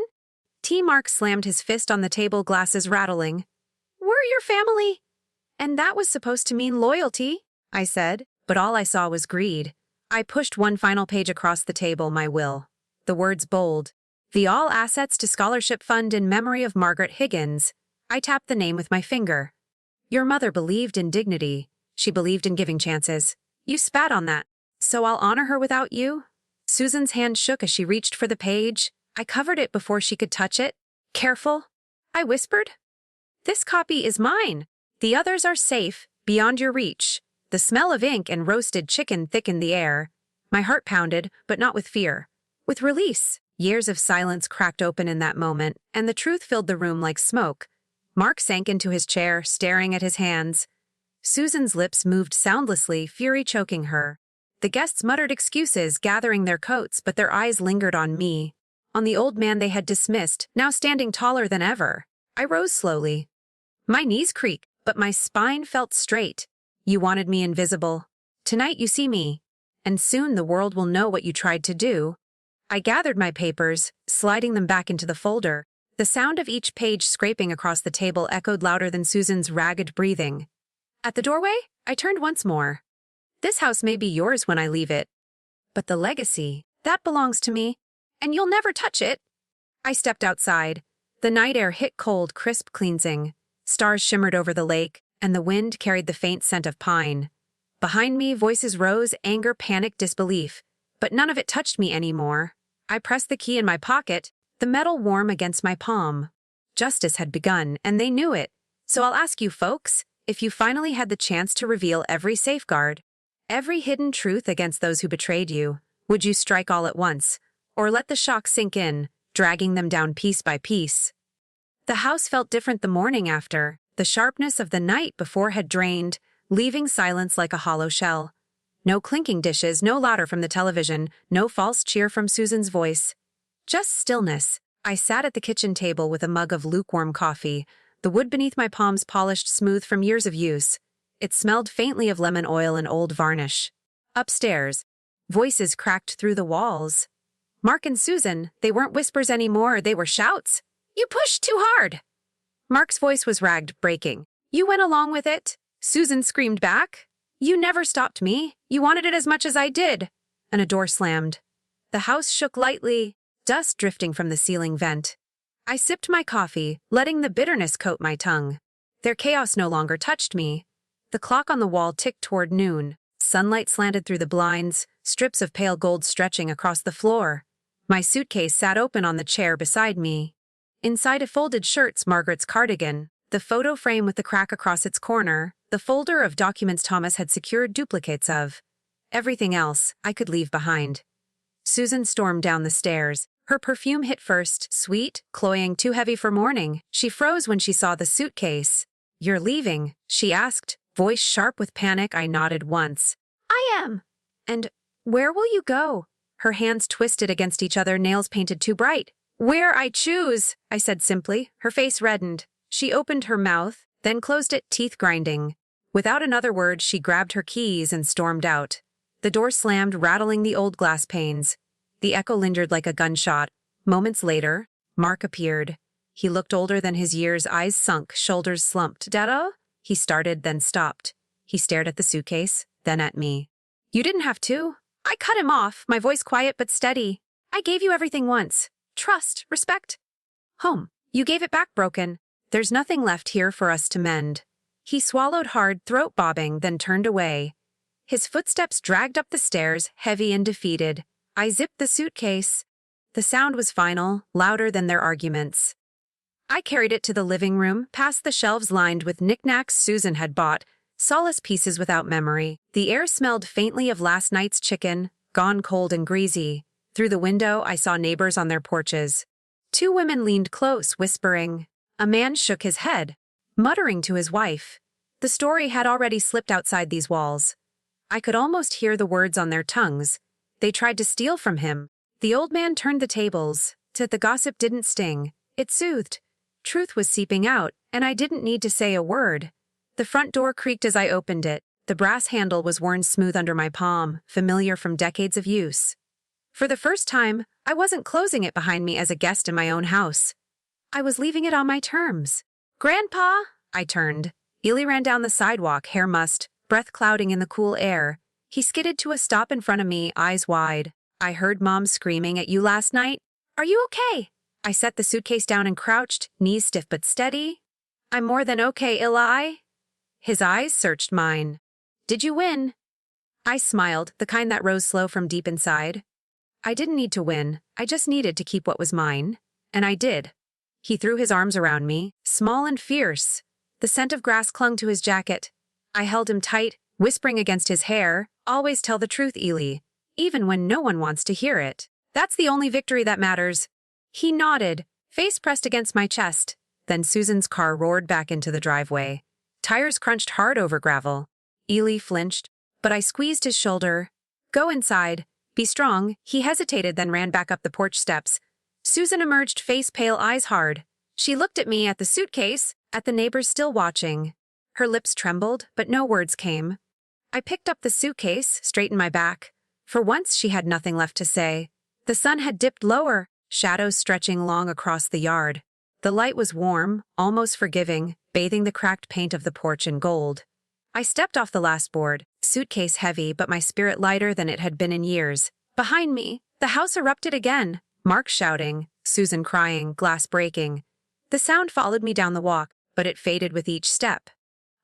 Mark slammed his fist on the table, glasses rattling. We're your family. And that was supposed to mean loyalty, I said, but all I saw was greed. I pushed one final page across the table, my will. The words bold. The All Assets to Scholarship Fund in memory of Walter Higgins. I tapped the name with my finger. Your mother believed in dignity. She believed in giving chances. You spat on that. So I'll honor her without you? Susan's hand shook as she reached for the page. I covered it before she could touch it. Careful, I whispered. This copy is mine. The others are safe, beyond your reach. The smell of ink and roasted chicken thickened the air. My heart pounded, but not with fear. With release. Years of silence cracked open in that moment, and the truth filled the room like smoke. Mark sank into his chair, staring at his hands. Susan's lips moved soundlessly, fury choking her. The guests muttered excuses, gathering their coats, but their eyes lingered on me. On the old man they had dismissed, now standing taller than ever. I rose slowly. My knees creaked, but my spine felt straight. You wanted me invisible. Tonight you see me. And soon the world will know what you tried to do. I gathered my papers, sliding them back into the folder. The sound of each page scraping across the table echoed louder than Susan's ragged breathing. At the doorway, I turned once more. This house may be yours when I leave it. But the legacy, that belongs to me, and you'll never touch it. I stepped outside. The night air hit cold, crisp cleansing. Stars shimmered over the lake, and the wind carried the faint scent of pine. Behind me, voices rose, anger, panic, disbelief. But none of it touched me anymore. I pressed the key in my pocket, the metal warm against my palm. Justice had begun, and they knew it. So I'll ask you folks, if you finally had the chance to reveal every safeguard, every hidden truth against those who betrayed you, would you strike all at once, or let the shock sink in, dragging them down piece by piece? The house felt different the morning after. The sharpness of the night before had drained, leaving silence like a hollow shell. No clinking dishes, no laughter from the television, no false cheer from Susan's voice. Just stillness. I sat at the kitchen table with a mug of lukewarm coffee, the wood beneath my palms polished smooth from years of use. It smelled faintly of lemon oil and old varnish. Upstairs, voices cracked through the walls. Mark and Susan, they weren't whispers anymore, they were shouts. You pushed too hard! Mark's voice was ragged, breaking. You went along with it? Susan screamed back. You never stopped me. You wanted it as much as I did. And a door slammed. The house shook lightly, dust drifting from the ceiling vent. I sipped my coffee, letting the bitterness coat my tongue. Their chaos no longer touched me. The clock on the wall ticked toward noon. Sunlight slanted through the blinds, strips of pale gold stretching across the floor. My suitcase sat open on the chair beside me. Inside a folded shirt's Margaret's cardigan, the photo frame with the crack across its corner, the folder of documents Thomas had secured duplicates of. Everything else I could leave behind. Susan stormed down the stairs. Her perfume hit first, sweet, cloying, too heavy for morning. She froze when she saw the suitcase. You're leaving, she asked, voice sharp with panic. I nodded once. I am. And where will you go? Her hands twisted against each other, nails painted too bright. Where I choose, I said simply. Her face reddened. She opened her mouth, then closed it, teeth grinding. Without another word, she grabbed her keys and stormed out. The door slammed, rattling the old glass panes. The echo lingered like a gunshot. Moments later, Mark appeared. He looked older than his years, eyes sunk, shoulders slumped. Dada? He started, then stopped. He stared at the suitcase, then at me. You didn't have to. I cut him off, my voice quiet but steady. I gave you everything once. Trust, respect. Home. You gave it back broken. There's nothing left here for us to mend. He swallowed hard, throat bobbing, then turned away. His footsteps dragged up the stairs, heavy and defeated. I zipped the suitcase. The sound was final, louder than their arguments. I carried it to the living room, past the shelves lined with knickknacks Susan had bought, solace pieces without memory. The air smelled faintly of last night's chicken, gone cold and greasy. Through the window, I saw neighbors on their porches. Two women leaned close, whispering. A man shook his head, muttering to his wife. The story had already slipped outside these walls. I could almost hear the words on their tongues. They tried to steal from him. The old man turned the tables. The gossip didn't sting. It soothed. Truth was seeping out, and I didn't need to say a word. The front door creaked as I opened it. The brass handle was worn smooth under my palm, familiar from decades of use. For the first time, I wasn't closing it behind me as a guest in my own house. I was leaving it on my terms. Grandpa! I turned. Ely ran down the sidewalk, hair mussed, breath clouding in the cool air. He skidded to a stop in front of me, eyes wide. I heard Mom screaming at you last night. Are you okay? I set the suitcase down and crouched, knees stiff but steady. I'm more than okay, Eli. His eyes searched mine. Did you win? I smiled, the kind that rose slow from deep inside. I didn't need to win, I just needed to keep what was mine. And I did. He threw his arms around me, small and fierce. The scent of grass clung to his jacket. I held him tight, whispering against his hair, always tell the truth, Ely, even when no one wants to hear it. That's the only victory that matters. He nodded, face pressed against my chest. Then Susan's car roared back into the driveway. Tires crunched hard over gravel. Ely flinched, but I squeezed his shoulder. Go inside. Be strong. He hesitated, then ran back up the porch steps. Susan emerged, face pale, eyes hard. She looked at me, at the suitcase, at the neighbors still watching. Her lips trembled, but no words came. I picked up the suitcase, straightened my back. For once, she had nothing left to say. The sun had dipped lower, shadows stretching long across the yard. The light was warm, almost forgiving, bathing the cracked paint of the porch in gold. I stepped off the last board, suitcase heavy but my spirit lighter than it had been in years. Behind me, the house erupted again. Mark shouting, Susan crying, glass breaking. The sound followed me down the walk, but it faded with each step.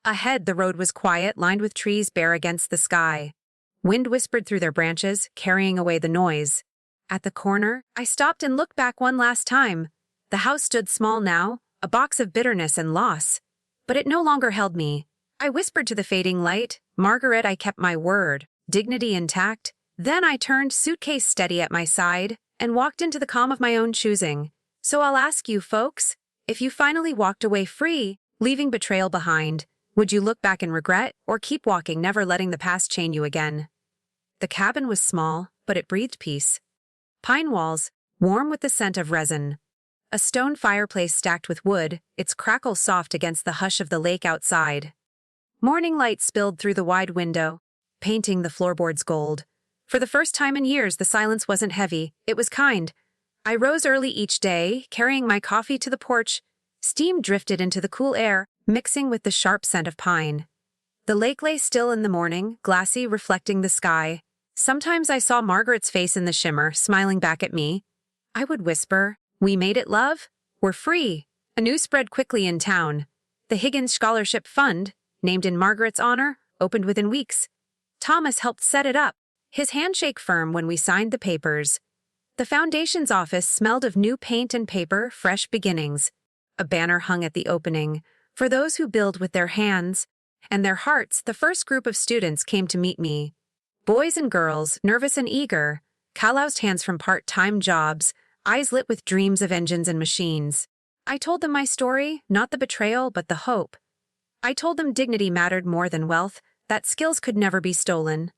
Ahead, the road was quiet, lined with trees bare against the sky. Wind whispered through their branches, carrying away the noise. At the corner, I stopped and looked back one last time. The house stood small now, a box of bitterness and loss. But it no longer held me. I whispered to the fading light, Margaret, I kept my word, dignity intact. Then I turned, suitcase steady at my side, and walked into the calm of my own choosing. So I'll ask you, folks, if you finally walked away free, leaving betrayal behind, would you look back in regret, or keep walking, never letting the past chain you again? The cabin was small, but it breathed peace. Pine walls, warm with the scent of resin. A stone fireplace stacked with wood, its crackle soft against the hush of the lake outside. Morning light spilled through the wide window, painting the floorboards gold. For the first time in years, the silence wasn't heavy, it was kind. I rose early each day, carrying my coffee to the porch. Steam drifted into the cool air, mixing with the sharp scent of pine. The lake lay still in the morning, glassy, reflecting the sky. Sometimes I saw Margaret's face in the shimmer, smiling back at me. I would whisper, we made it, love. We're free. A news spread quickly in town. The Higgins Scholarship Fund, named in Margaret's honor, opened within weeks. Thomas helped set it up, his handshake firm when we signed the papers. The foundation's office smelled of new paint and paper, fresh beginnings. A banner hung at the opening, for those who build with their hands. And their hearts, the first group of students came to meet me. Boys and girls, nervous and eager, calloused hands from part-time jobs, eyes lit with dreams of engines and machines. I told them my story, not the betrayal, but the hope. I told them dignity mattered more than wealth, that skills could never be stolen.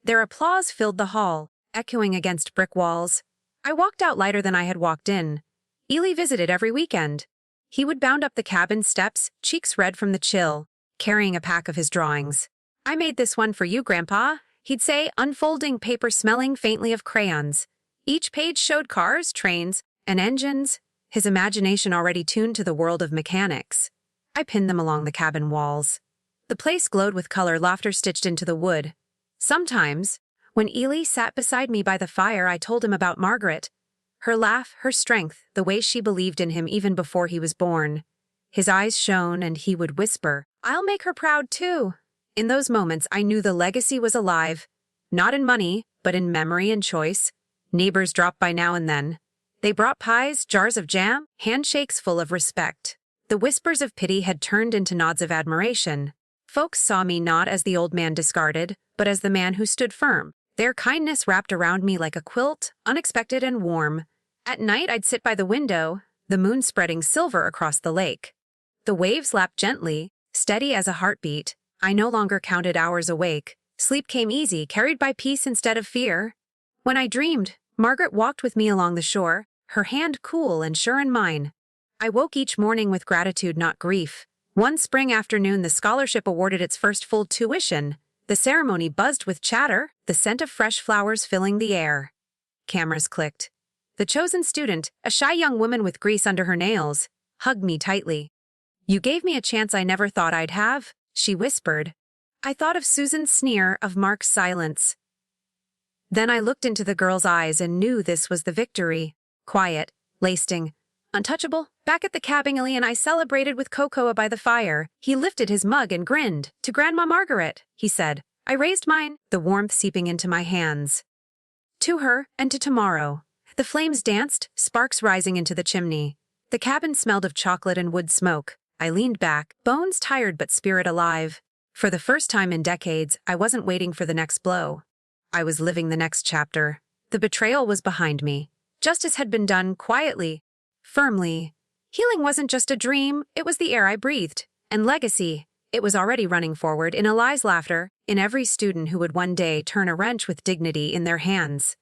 Their applause filled the hall, echoing against brick walls. I walked out lighter than I had walked in. Ely visited every weekend. He would bound up the cabin steps, cheeks red from the chill, carrying a pack of his drawings. I made this one for you, Grandpa, he'd say, unfolding paper smelling faintly of crayons. Each page showed cars, trains, and engines, his imagination already tuned to the world of mechanics. I pinned them along the cabin walls. The place glowed with color, laughter stitched into the wood. Sometimes, when Ely sat beside me by the fire, I told him about Margaret. Her laugh, her strength, the way she believed in him even before he was born. His eyes shone, and he would whisper, I'll make her proud too. In those moments, I knew the legacy was alive. Not in money, but in memory and choice. Neighbors dropped by now and then. They brought pies, jars of jam, handshakes full of respect. The whispers of pity had turned into nods of admiration. Folks saw me not as the old man discarded, but as the man who stood firm. Their kindness wrapped around me like a quilt, unexpected and warm. At night, I'd sit by the window, the moon spreading silver across the lake. The waves lapped gently, steady as a heartbeat. I no longer counted hours awake. Sleep came easy, carried by peace instead of fear. When I dreamed, Margaret walked with me along the shore, her hand cool and sure in mine. I woke each morning with gratitude, not grief. One spring afternoon, the scholarship awarded its first full tuition. The ceremony buzzed with chatter, the scent of fresh flowers filling the air. Cameras clicked. The chosen student, a shy young woman with grease under her nails, hugged me tightly. "You gave me a chance I never thought I'd have," she whispered. I thought of Susan's sneer, of Mark's silence. Then I looked into the girl's eyes and knew this was the victory. Quiet, lasting, untouchable. Back at the cabin, Illy and I celebrated with cocoa by the fire. He lifted his mug and grinned. "To Grandma Margaret," he said. I raised mine, the warmth seeping into my hands. "To her, and to tomorrow." The flames danced, sparks rising into the chimney. The cabin smelled of chocolate and wood smoke. I leaned back, bones tired but spirit alive. For the first time in decades, I wasn't waiting for the next blow. I was living the next chapter. The betrayal was behind me. Justice had been done quietly, firmly. Healing wasn't just a dream, it was the air I breathed. And legacy, it was already running forward in Eli's laughter, in every student who would one day turn a wrench with dignity in their hands.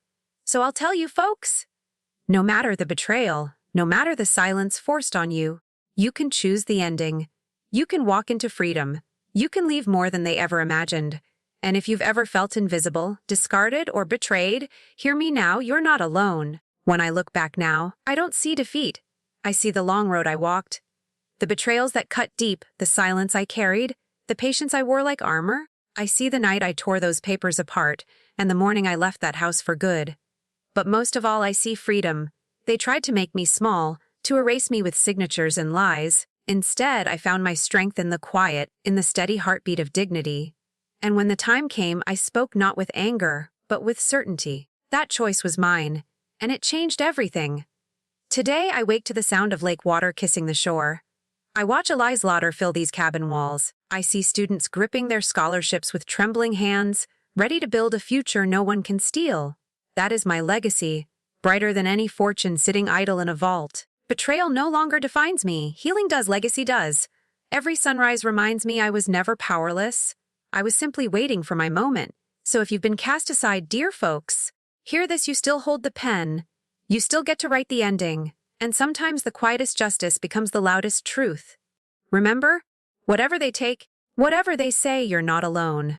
So I'll tell you, folks, no matter the betrayal, no matter the silence forced on you, you can choose the ending. You can walk into freedom. You can leave more than they ever imagined. And if you've ever felt invisible, discarded, or betrayed, hear me now, you're not alone. When I look back now, I don't see defeat. I see the long road I walked. The betrayals that cut deep, the silence I carried, the patience I wore like armor. I see the night I tore those papers apart, and the morning I left that house for good. But most of all, I see freedom. They tried to make me small, to erase me with signatures and lies. Instead, I found my strength in the quiet, in the steady heartbeat of dignity. And when the time came, I spoke not with anger, but with certainty. That choice was mine, and it changed everything. Today, I wake to the sound of lake water kissing the shore. I watch Eli's laughter fill these cabin walls. I see students gripping their scholarships with trembling hands, ready to build a future no one can steal. That is my legacy, brighter than any fortune sitting idle in a vault. Betrayal no longer defines me. Healing does, legacy does. Every sunrise reminds me I was never powerless. I was simply waiting for my moment. So if you've been cast aside, dear folks, hear this, you still hold the pen. You still get to write the ending. And sometimes the quietest justice becomes the loudest truth. Remember, whatever they take, whatever they say, you're not alone.